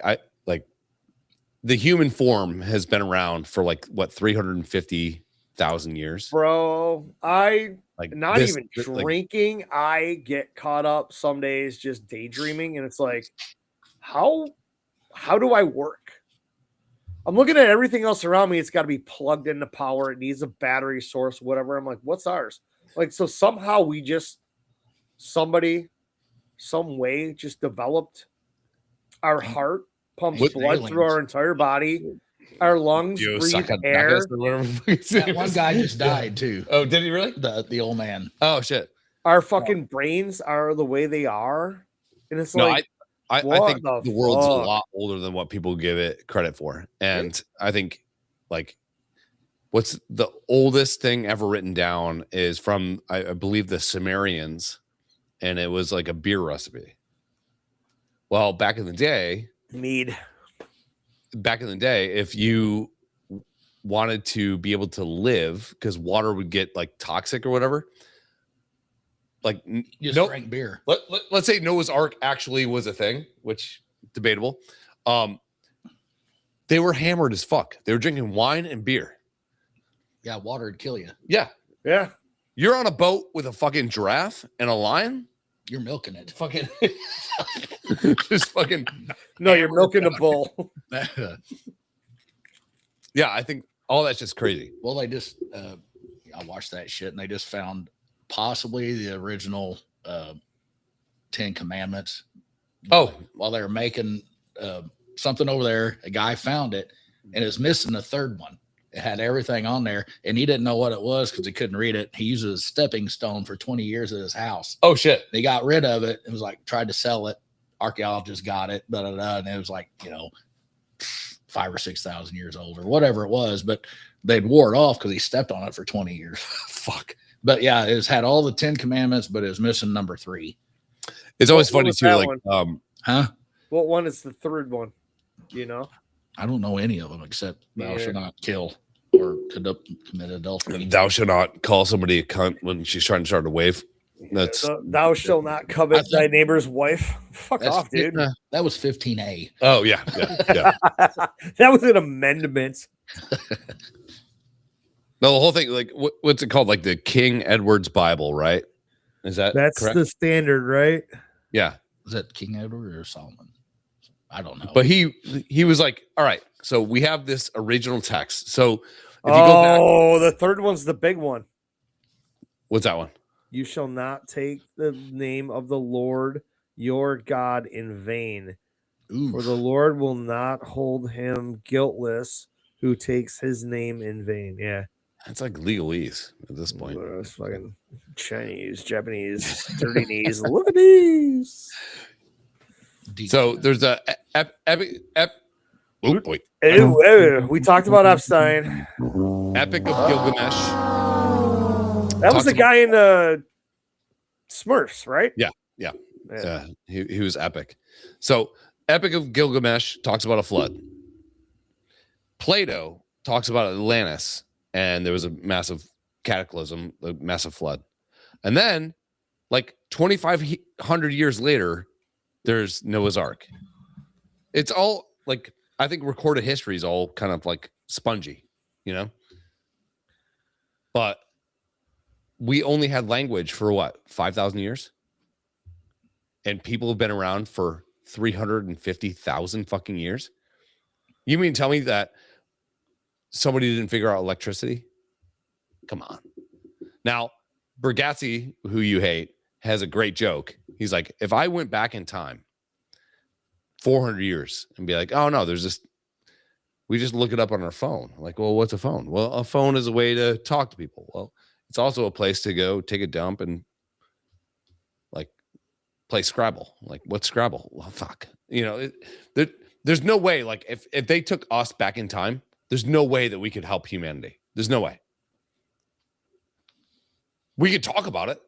the human form has been around for like what 350,000 years, bro. I like not even drinking. Like, I get caught up some days just daydreaming, and it's like, how do I work? I'm looking at everything else around me. It's got to be plugged into power. It needs a battery source, whatever. I'm like, what's ours? Like, so somehow we just somebody, some way, just developed our heart. Pumps blood through our entire body. Our lungs breathe air. That one guy just died too. Oh, did he really? The old man. Oh shit. Our fucking brains are the way they are, and it's like I think the world's a lot older than what people give it credit for, and I think like what's the oldest thing ever written down is from I believe the Sumerians, and it was like a beer recipe. Well, back in the day. Mead. Back in the day, if you wanted to be able to live, because water would get like toxic or whatever, like you just drank beer. Let's say Noah's Ark actually was a thing, which debatable. They were hammered as fuck. They were drinking wine and beer. Yeah, water would kill you. Yeah. You're on a boat with a fucking giraffe and a lion. You're milking it. Fucking just fucking no, you're milking a bull. Yeah, I think all that's just crazy. Well, they just I watched that shit and they just found possibly the original 10 Commandments. Oh, while they were making something over there, a guy found it and it's missing the third one. It had everything on there, and he didn't know what it was because he couldn't read it. He used it as a stepping stone for 20 years at his house. Oh, shit. They got rid of it. It was like, tried to sell it. Archaeologists got it, and it was like, 5,000 or 6,000 years old or whatever it was, but they'd wore it off because he stepped on it for 20 years. Fuck. But yeah, it had all the 10 Commandments, but it was missing number 3. It's always funny too. Like, huh? What one is the third one? Do you know? I don't know any of them except thou shalt not kill or commit adultery. Thou shalt not call somebody a cunt when she's trying to start a wave. That's thou shalt not covet thy neighbor's wife. Fuck off, dude. That was 15A. Oh yeah. That was an amendment. No, the whole thing, like what's it called? Like the King Edward's Bible, right? That's correct? The standard, right? Yeah. Is that King Edward or Solomon? I don't know. But he was like, all right, so we have this original text. So if you go back, the third one's the big one. What's that one? You shall not take the name of the Lord your God in vain. Oof. For the Lord will not hold him guiltless who takes his name in vain. Yeah. It's like legalese at this point. It's fucking Chinese, Japanese, dirty knees, Lebanese. So there's a we talked about Epstein. Epic of Gilgamesh. That was the guy in the Smurfs, right? Yeah. He was epic. So Epic of Gilgamesh talks about a flood. Plato talks about Atlantis, and there was a massive cataclysm, a massive flood. And then, like 2,500 years later, there's Noah's Ark. It's all like, I think recorded history is all kind of like spongy, But we only had language for what, 5,000 years? And people have been around for 350,000 fucking years. You mean tell me that somebody didn't figure out electricity? Come on. Now, Bergazzi, who you hate, has a great joke. He's like, if I went back in time 400 years and be like, oh no, we just look it up on our phone. I'm like, well, what's a phone? Well, a phone is a way to talk to people. Well, it's also a place to go take a dump and like play Scrabble. Like, what's Scrabble? Well, fuck. There's no way, like if they took us back in time, there's no way that we could help humanity. There's no way. We could talk about it.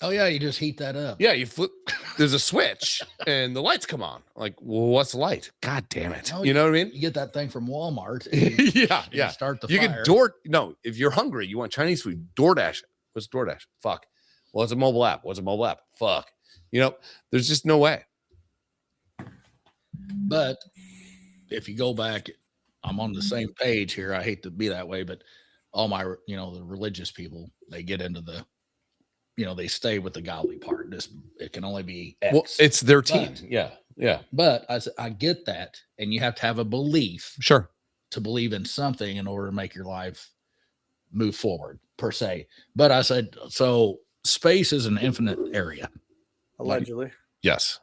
Oh yeah, you just heat that up. Yeah, you flip. there's a switch and the lights come on. Like, well, what's the light? God damn it. No, you know what I mean? You get that thing from Walmart. Yeah. You start the you fire. can if you're hungry, you want Chinese food, DoorDash it. What's DoorDash? Fuck. Well, it's a mobile app. What's a mobile app? Fuck. You know, there's just no way. But if you go back, I'm on the same page here. I hate to be that way, but all my, the religious people, they get into the, they stay with the godly part. It can only be X. Well, it's their team. Yeah. But I get that. And you have to have a belief. Sure. To believe in something in order to make your life move forward, per se. But I said, so space is an infinite area. Allegedly. Yes.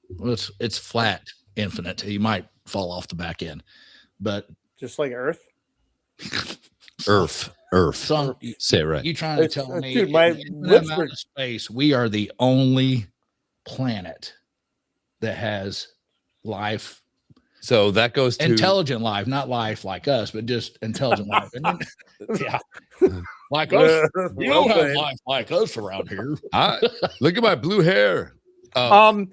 Well, it's flat, infinite. You might fall off the back end, but just like Earth. Earth. So say it right. You trying to tell me, dude, my lips amount of space, we are the only planet that has life. So that goes to intelligent life, not life like us, but just intelligent life. And then, yeah, like us. We don't have life like us around here. Look at my blue hair. That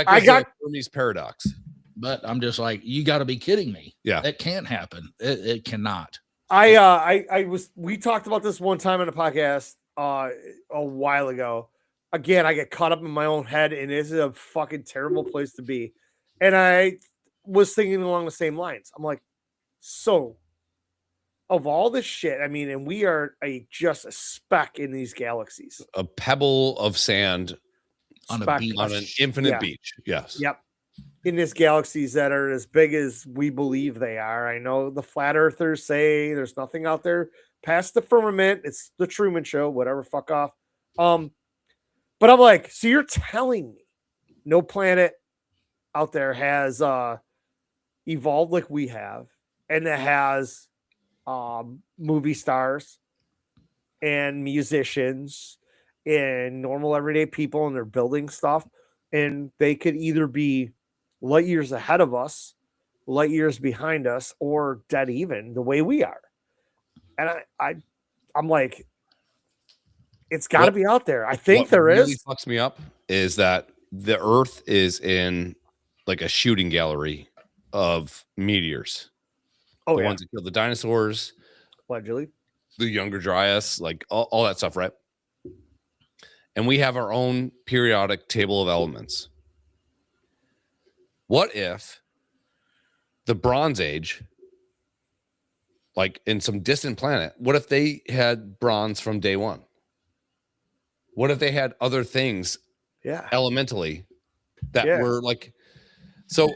goes to Fermi's paradox. But I'm just like, you got to be kidding me. Yeah, that can't happen. It cannot. We talked about this one time in a podcast a while ago. Again, I get caught up in my own head, and it's a fucking terrible place to be. And I was thinking along the same lines. I'm like, so of all this shit, I mean, and we are just a speck in these galaxies, a pebble of sand on an infinite beach. Yes. Yep. In these galaxies that are as big as we believe they are. I know the flat earthers say there's nothing out there past the firmament. It's the Truman Show, whatever, fuck off. But I'm like, so you're telling me no planet out there has evolved like we have, and that has movie stars and musicians and normal everyday people, and they're building stuff, and they could either be light years ahead of us, light years behind us, or dead even the way we are. And I'm like, it's got to be out there. I think there is. What really fucks me up is that the Earth is in like a shooting gallery of meteors. Oh, the ones that killed the dinosaurs, allegedly, the Younger Dryas, like all that stuff, right? And we have our own periodic table of elements. What if the Bronze Age, like in some distant planet, what if they had bronze from day one? What if they had other things elementally that were like, so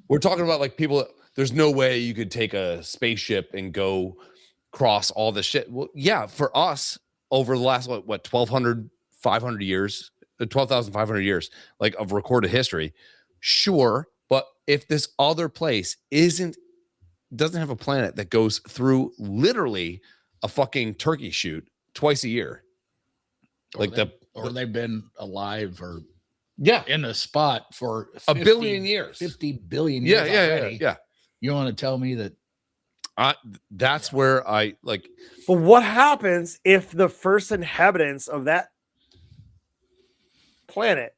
we're talking about like people, there's no way you could take a spaceship and go cross all this shit. Well, yeah, for us over the last, what 1,500 years, 12,500 years, like of recorded history. Sure. But if this other place doesn't have a planet that goes through literally a fucking turkey shoot twice a year, or they've been alive or in a spot for 50, a billion years, 50 billion years. Yeah. You want to tell me that? That's where I like. But what happens if the first inhabitants of that planet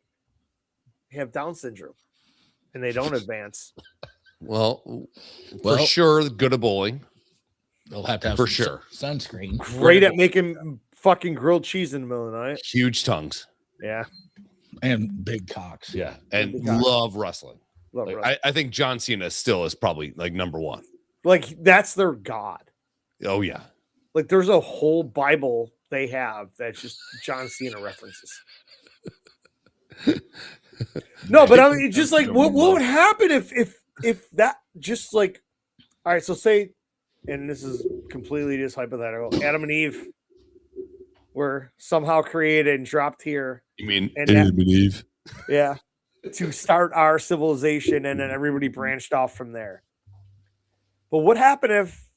have Down syndrome and they don't advance? Well, for sure, good at bowling. They'll have to have for sure sunscreen. Great at making fucking grilled cheese in the middle of the night. Huge tongues. Yeah. And big cocks. Yeah. And love wrestling. I think John Cena still is probably like number one. Like that's their god. Oh yeah. Like there's a whole Bible they have that's just John Cena references. No, but I mean, just like what would happen if that just like, all right, so say, and this is completely just hypothetical, Adam and Eve were somehow created and dropped here. You mean Adam and Eve? Yeah. To start our civilization, and then everybody branched off from there. But what happened if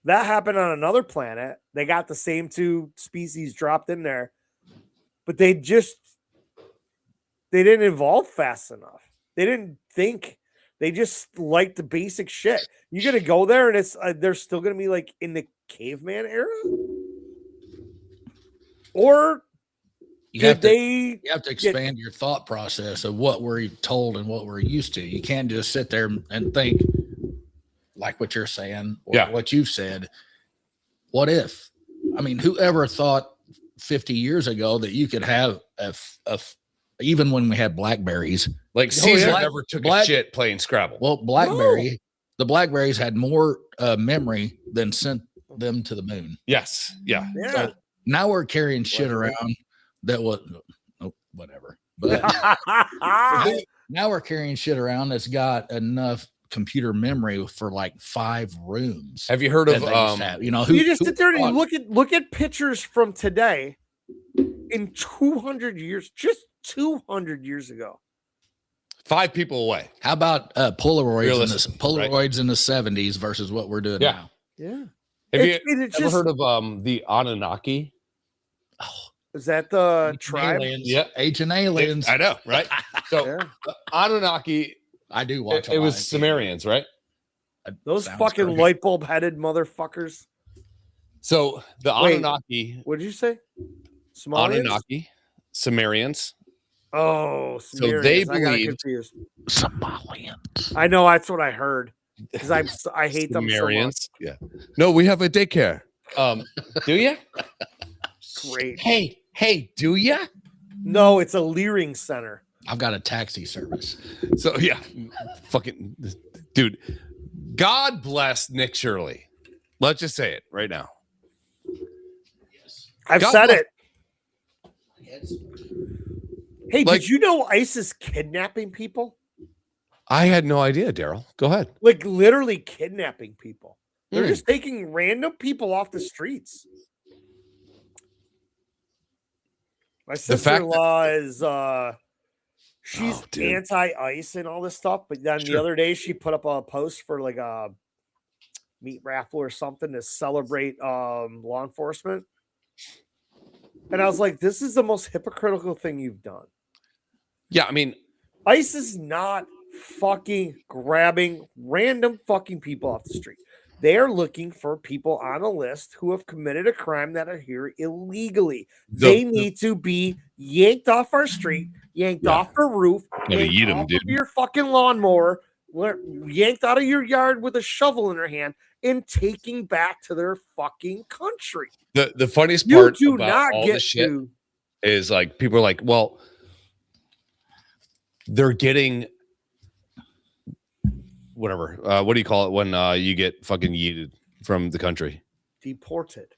that happened on another planet? They got the same two species dropped in there, but they didn't evolve fast enough. They didn't think. They just liked the basic shit. You're gonna go there, and it's they're still gonna be like in the caveman era, or you have to expand your thought process of what we're told and what we're used to. You can't just sit there and think like what you're saying or what you've said. What if? I mean, whoever thought 50 years ago that you could have even when we had Blackberries, like Caesar never took a shit playing Scrabble. Well, the Blackberries had more memory than sent them to the moon. Yes. Yeah. So now we're carrying shit around that was whatever. But now we're carrying shit around that's got enough computer memory for like 5 rooms. Have you heard of you just sit there and look at pictures from today in 200 years, just 200 years ago. 5 people away. How about Polaroids in the 70s versus what we're doing now? Yeah. Have you ever heard of the Anunnaki? Oh, is that the tribe? Yeah, ancient aliens. I know, right? So Anunnaki. I do watch. It was Sumerians, right? Those fucking light bulb headed motherfuckers. So the Anunnaki. What did you say? Somalians? Anunnaki, Sumerians. Oh, Sumerians. So they believe Somalians. I know that's what I heard because I hate them so much. Yeah. No, we have a daycare. Do you? Great. Hey, do you? No, it's a Leering Center. I've got a taxi service. So yeah, fucking dude. God bless Nick Shirley. Let's just say it right now. I've said it. Hey, did you know ICE is kidnapping people? I had no idea, Daryl. Go ahead. Like literally kidnapping people. They're just taking random people off the streets. My sister-in-law is she's anti-ICE and all this stuff, but then the other day she put up a post for like a meat raffle or something to celebrate law enforcement. And I was like, this is the most hypocritical thing you've done. Yeah, I mean, ICE is not fucking grabbing random fucking people off the street. They are looking for people on a list who have committed a crime that are here illegally. They need to be yanked off our street, yanked off the roof, yanked off of your fucking lawnmower, yanked out of your yard with a shovel in their hand, and taking back to their fucking country. The funniest part do about not all get this shit is like people are like, well, they're getting whatever. What do you call it when you get fucking yeeted from the country? Deported.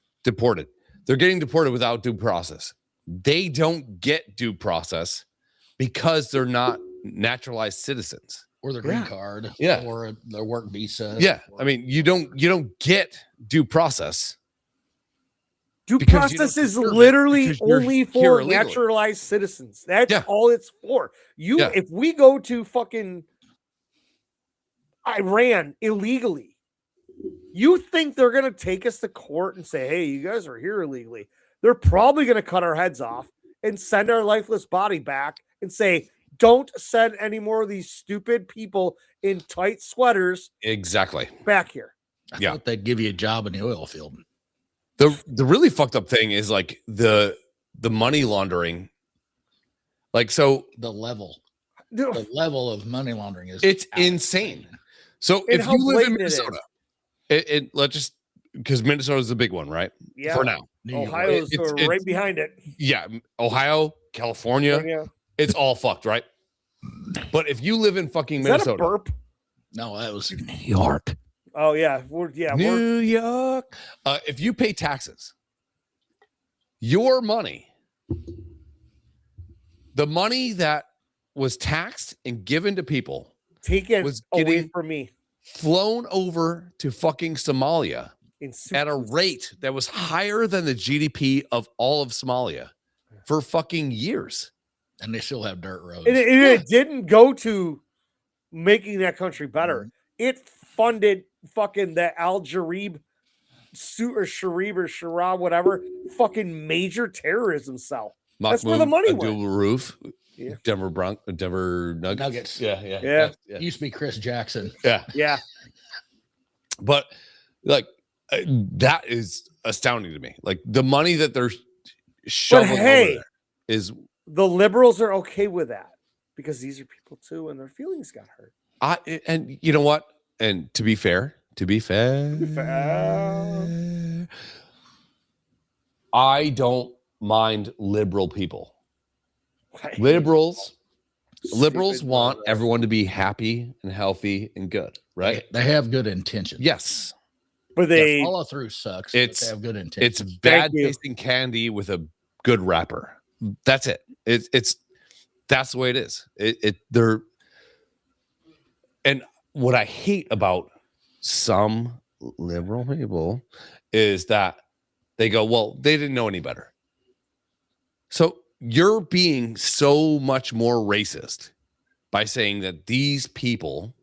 They're getting deported without due process. They don't get due process because they're not naturalized citizens. Or their green card. Or their work visa. Yeah. I mean, you don't get due process. Due process is literally only for naturalized citizens. That's all it's for. If we go to fucking Iran illegally, you think they're going to take us to court and say, hey, you guys are here illegally? They're probably going to cut our heads off and send our lifeless body back and say, don't send any more of these stupid people in tight sweaters back here. I thought they'd give you a job in the oil field. The really fucked up thing is like the money laundering. Like, so the level of money laundering is insane. So if you live in Minnesota, let's just, because Minnesota is the big one, right? Yeah. For now. Ohio's right behind it. Yeah. Ohio, California, it's all fucked, right? But if you live in fucking Minnesota. Is that a burp? No, that was New York. Oh, yeah. New York. If you pay taxes, your money, the money that was taxed and given to people, was away from me, flown over to fucking Somalia at a rate that was higher than the GDP of all of Somalia for fucking years. And they still have dirt roads. And it didn't go to making that country better. It funded fucking the Al Jarib or Sharab, whatever, fucking major terrorism cell. That's where the money went. Roof. Yeah. Denver Nuggets. Yeah. Used to be Chris Jackson. Yeah. But like that is astounding to me. Like the money that they're shoving over there the liberals are okay with that because these are people too, and their feelings got hurt. And you know what? And to be fair, I don't mind liberal people. Liberals want everyone to be happy and healthy and good, right? They have good intentions. Yes. But Their follow through sucks. But they have good intentions. It's bad tasting candy with a good wrapper. That's it. That's the way it is. And what I hate about some liberal people is that they go, well, they didn't know any better. So you're being so much more racist by saying that these people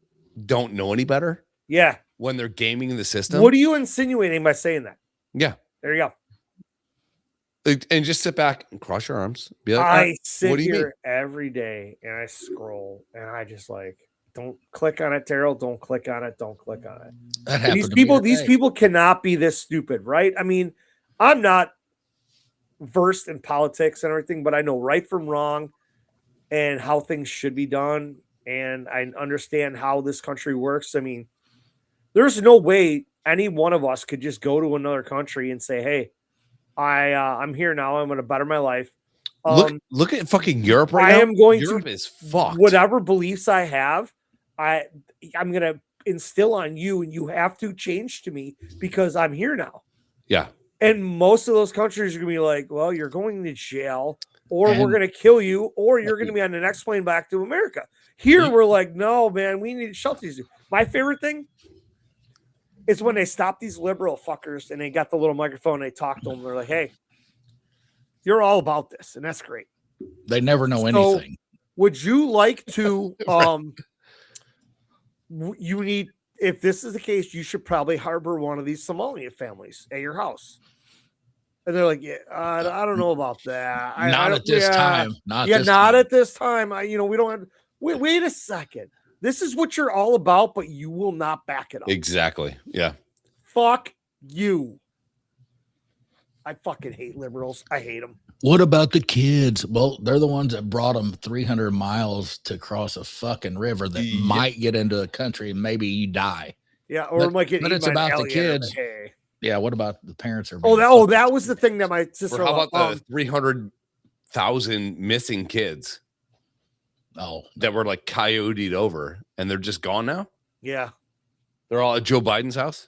don't know any better. Yeah. When they're gaming the system. What are you insinuating by saying that? Yeah. There you go. And just sit back and cross your arms. Be like, I sit here every day and I scroll and I just like, don't click on it, Daryl. Don't click on it. Don't click on it. These people cannot be this stupid, right? I mean, I'm not versed in politics and everything, but I know right from wrong and how things should be done. And I understand how this country works. I mean, there's no way any one of us could just go to another country and say, hey, I'm here now. I'm going to better my life. Look at fucking Europe right now. I am going Europe to is fucked. Whatever beliefs I have, I'm going to instill on you, and you have to change to me because I'm here now. Yeah. And most of those countries are going to be like, well, you're going to jail, or we're going to kill you, or you're going to be on the next plane back to America. Here, we're like, no, man, we need to shelter these. My favorite thing is when they stop these liberal fuckers and they got the little microphone and they talk to them. They're like, hey, you're all about this. And that's great. They never know anything. Would you like to, if this is the case, you should probably harbor one of these Somalian families at your house. And they're like, yeah, I don't know about that. Not at this time. Not at this time. We don't have, wait a second. This is what you're all about, but you will not back it up. Exactly. Yeah. Fuck you. I fucking hate liberals. I hate them. What about the kids? Well, they're the ones that brought them 300 miles to cross a fucking river that might get into a country and maybe you die. Yeah, or might get. But it's about the kids. Yeah. What about the parents? That was the thing that my sister. Or how about the 300,000 missing kids? Oh, that were like coyoted over and they're just gone now. Yeah, they're all at Joe Biden's house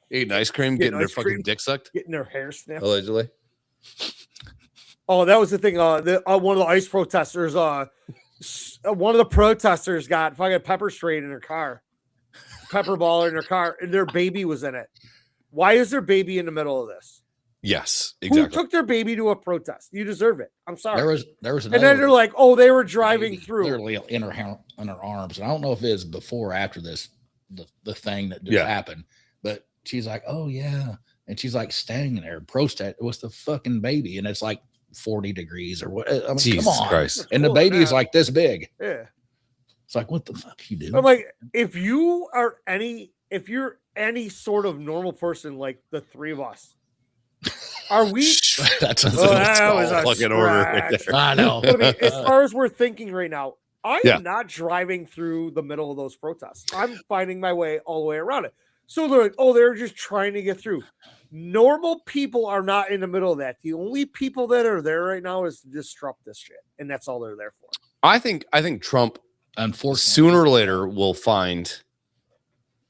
eating ice cream, getting their fucking dick sucked, getting their hair snipped, allegedly. Oh, that was the thing. One of the ICE protesters, one of the protesters got fucking pepper sprayed in her car, pepper ball in her car, and their baby was in it. Why is their baby in the middle of this? Yes, exactly. Who took their baby to a protest? You deserve it. I'm sorry. There was, and then they're like, "Oh, they were driving through." Literally in her arms, and I don't know if it was before or after this, the thing that just happened. But she's like, "Oh yeah," and she's like standing there, protest. It was the fucking baby, and it's like 40 degrees or what? I mean, Jesus come on. Christ! And the baby is like this big. Yeah. It's like, what the fuck you do? I'm like, if you're any sort of normal person, like the three of us. Are we? That's that was a fucking order. Right there. I know. I mean, as far as we're thinking right now, I am not driving through the middle of those protests. I'm finding my way all the way around it. So they're like, oh, they're just trying to get through. Normal people are not in the middle of that. The only people that are there right now is to disrupt this shit, and that's all they're there for. I think Trump, unfortunately, sooner or later will find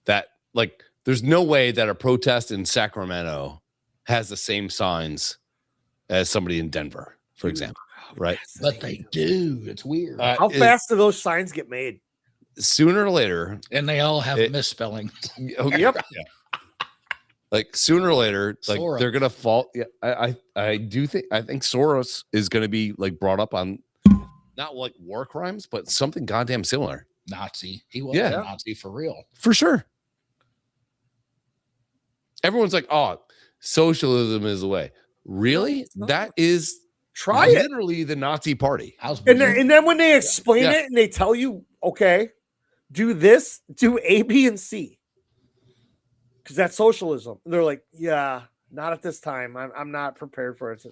that like there's no way that a protest in Sacramento has the same signs as somebody in Denver, for example, right? But they do. It's weird. How fast do those signs get made? Sooner or later, and they all have misspelling. Yep. Yeah. Like sooner or later, like Soros. They're gonna fall. Yeah, I think Soros is gonna be like brought up on not like war crimes, but something goddamn similar. Nazi. He was a Nazi for real. For sure. Everyone's like, oh, socialism is the way. Really? That is literally the Nazi party. And then when they explain it and they tell you, okay, do this, do A, B, and C. Because that's socialism. And they're like, yeah, not at this time. I'm not prepared for it.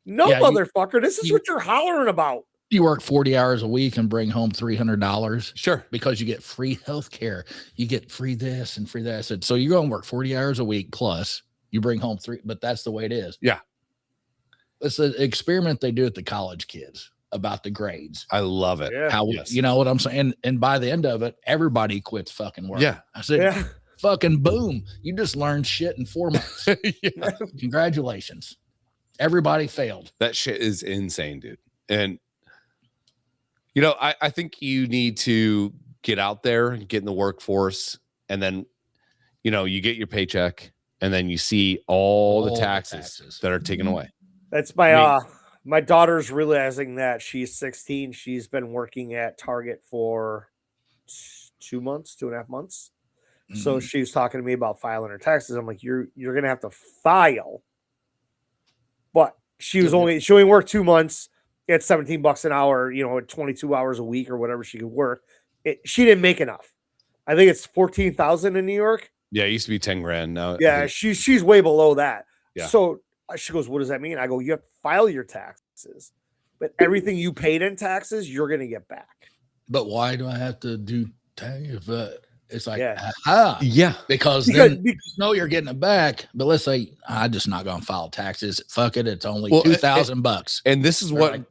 No, Yeah, motherfucker. This is what you're hollering about. You work 40 hours a week and bring home $300. Sure. Because you get free health care. You get free this and free that. So you're going to work 40 hours a week plus you bring home but that's the way it is. Yeah. It's an experiment they do at the college kids about the grades. I love it. Yeah. How, you know what I'm saying? And by the end of it, everybody quits fucking work. Yeah. I said, fucking boom. You just learned shit in 4 months. Yeah. Congratulations. Everybody failed. That shit is insane, dude. And you know, I think you need to get out there and get in the workforce, and then, you know, you get your paycheck, and then you see all the taxes that are taken away. That's my my daughter's realizing that she's 16. She's been working at Target for 2 months, 2.5 months. So she was talking to me about filing her taxes. I'm like, you're gonna have to file. But she only worked 2 months. At $17 an hour, you know, at 22 hours a week or whatever she could work. She didn't make enough. I think it's 14,000 in New York. Yeah, it used to be 10 grand now. Yeah, she's way below that. Yeah. So she goes, what does that mean? I go, you have to file your taxes, but everything you paid in taxes, you're gonna get back. But why do I have to do taxes? It's like, because then you know you're getting it back. But let's say I'm just not going to file taxes. Fuck it, it's only $2,000. And this is what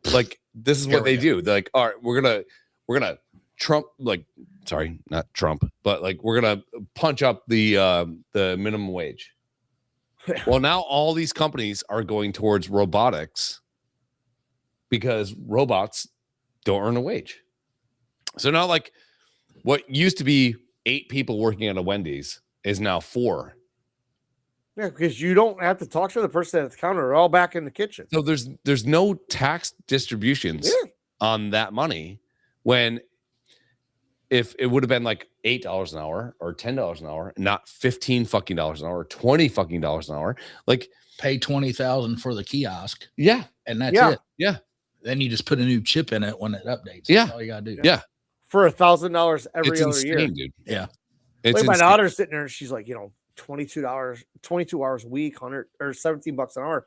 this is what they do. They're like, all right, we're gonna Trump, like, sorry, not Trump, but like we're gonna punch up the minimum wage. Well, now all these companies are going towards robotics because robots don't earn a wage. So now, like, what used to be 8 people working at a Wendy's is now 4. Yeah, because you don't have to talk to the person at the counter. They're all back in the kitchen. So there's no tax distributions on that money, when if it would have been like $8 an hour or $10 an hour, not $15 fucking dollars an hour or $20 fucking dollars an hour. Like, pay $20,000 for the kiosk. Yeah. And that's it. Yeah. Then you just put a new chip in it when it updates. Yeah. That's all you gotta do. Yeah. For $1,000 every It's other insane, year. dude. Yeah. Like my daughter's sitting there, she's like, you know, $22, 22 hours a week, 100 or $17 an hour.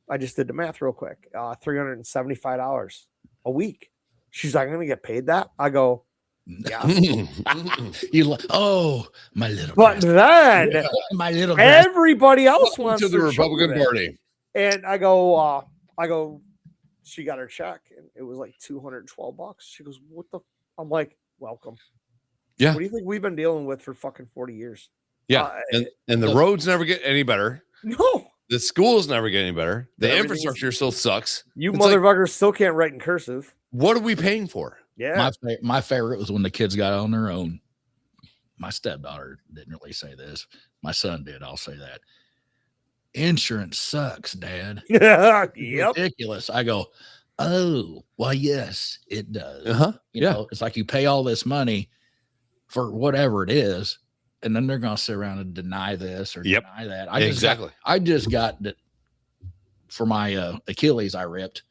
I just did the math real quick. $375 a week. She's like, I'm gonna get paid that. I go, yeah. My little. But then my little. Everybody else wants to the Republican Party. And I go, she got her check and it was like $212. She goes, what the? I'm like, welcome. Yeah. What do you think we've been dealing with for fucking 40 years? Yeah. And the roads never get any better. No. The schools never get any better. The infrastructure still sucks. You motherfuckers still can't write in cursive. What are we paying for? Yeah. My favorite was when the kids got on their own. My stepdaughter didn't really say this. My son did. I'll say that. Insurance sucks, Dad. Yep. Ridiculous. I go, oh, well, yes, it does. You Yeah. know, it's like you pay all this money for whatever it is, and then they're going to sit around and deny this or deny that. I just got that for my Achilles I ripped.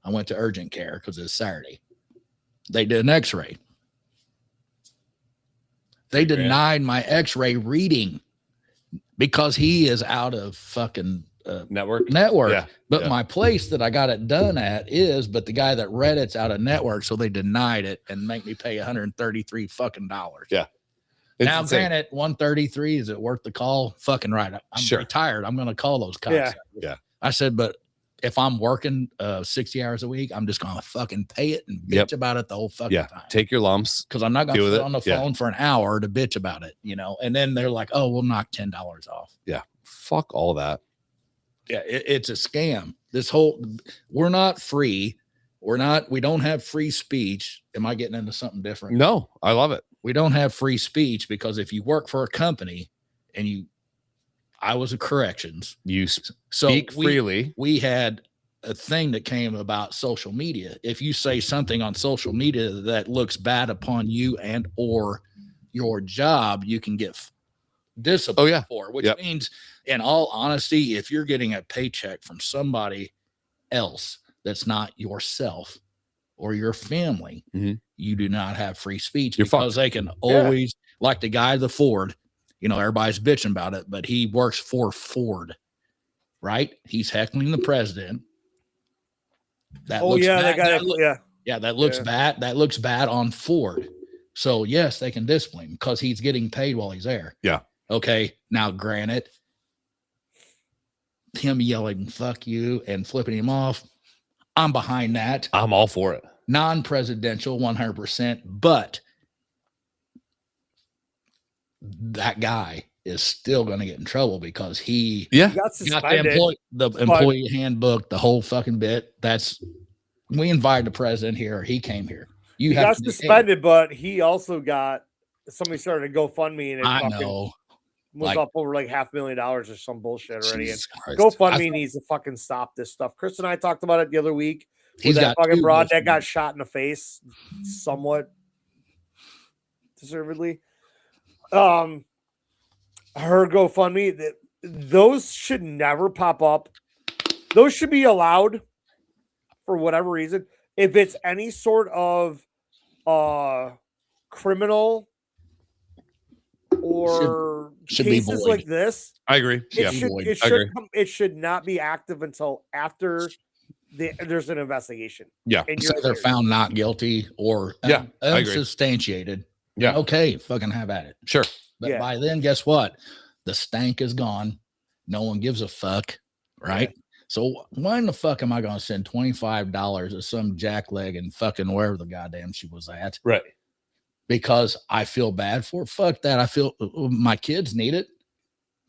I went to urgent care because it's Saturday. They did an x-ray. They denied my x-ray reading because he is out of fucking network. Yeah. But my place that I got it done at but the guy that read it's out of network. So they denied it and make me pay $133 fucking dollars. Yeah. Now, granted, 133, is it worth the call? Fucking right. I'm retired. I'm going to call those cops. Yeah. I said, but if I'm working 60 hours a week, I'm just going to fucking pay it and bitch about it the whole fucking time. Take your lumps. Because I'm not going to sit on the phone for an hour to bitch about it, you know? And then they're like, oh, we'll knock $10 off. Yeah. Fuck all that. Yeah. It's a scam. We're not free. We don't have free speech. Am I getting into something different? No, I love it. We don't have free speech because if you work for a company and I was a corrections. You speak freely. We had a thing that came about social media. If you say something on social media that looks bad upon you and or your job, you can get disciplined for, which means, in all honesty, if you're getting a paycheck from somebody else that's not yourself or your family, you do not have free speech because they can always, like the guy, the Ford, you know, everybody's bitching about it, but he works for Ford, right? He's heckling the president. That Oh looks yeah, bad. that guy. Yeah, that looks bad. That looks bad on Ford. So yes, they can discipline him because he's getting paid while he's there. Yeah. Okay. Now, granted, him yelling "fuck you" and flipping him off, I'm behind that. I'm all for it. Non-presidential, 100%. But that guy is still going to get in trouble because he Got got suspended. the employee handbook, the whole fucking bit. We invited the president here. He came here. He got suspended, but he also got somebody started a GoFundMe and it I fucking know. was up over like $500,000 or some bullshit already. Jesus Christ. GoFundMe needs to fucking stop this stuff. Chris and I talked about it the other week. He's That got fucking two broad that GoFundMe. got shot in the face, somewhat deservedly. Her GoFundMe, those should never pop up. Those should be allowed for whatever reason. If it's any sort of criminal or should be cases void. like this, I agree. it should not be active until after there's an investigation. Yeah. And So they're found not guilty or I agree. unsubstantiated. Yeah. Okay, fucking have at it. Sure. But by then, guess what? The stank is gone. No one gives a fuck, right? Yeah. So why in the fuck am I going to send $25 to some jackleg and fucking wherever the goddamn she was at? Right. Because I feel bad for it. Fuck that. I feel my kids need it.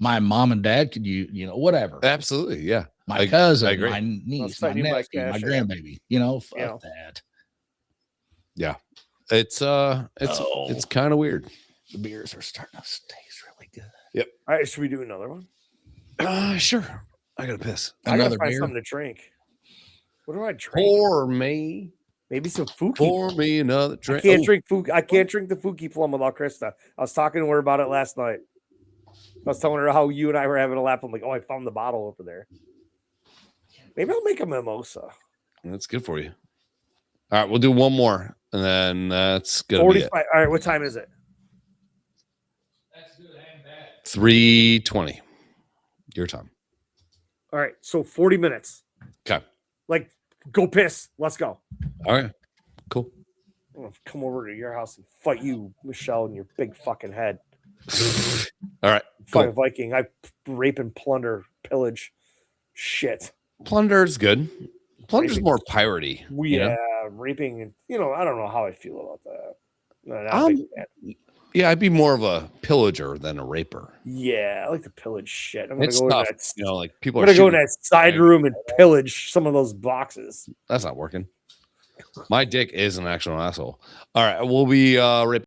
My mom and dad could whatever. Absolutely. Yeah. My cousin, I agree. my niece, my nephew, my grandbaby. Fuck that. Yeah. It's kind of weird. The beers are starting to taste really good. Yep. All right, should we do another one? Sure. I gotta piss. I gotta Another find beer. something to drink. What do I drink? Pour me. Maybe some Fuki. Pour me another drink. I can't drink Fuki. I can't drink the Fuki Plum without Krista. I was talking to her about it last night. I was telling her how you and I were having a laugh. I'm like, I found the bottle over there. Maybe I'll make a mimosa. That's good for you. All right, we'll do one more, and then that's gonna 45. be it. All right, what time is it? That's good and bad. 3:20. Your time. All right, so 40 minutes. Okay. Like, go piss. Let's go. All right. Cool. I'm gonna come over to your house and fight you, Michelle, in your big fucking head. All right. Fucking Viking. I rape and plunder, pillage. Shit. Plunder's good. Plunder's Raping. more piratey. Raping, and I don't know how I feel about that. Yeah, I'd be more of a pillager than a raper. Yeah, I like to pillage shit. I'm gonna It's go tough. in that. Like people I'm are gonna go in shooting. that side room and pillage some of those boxes. That's not working. My dick is an actual asshole. All right, we'll be right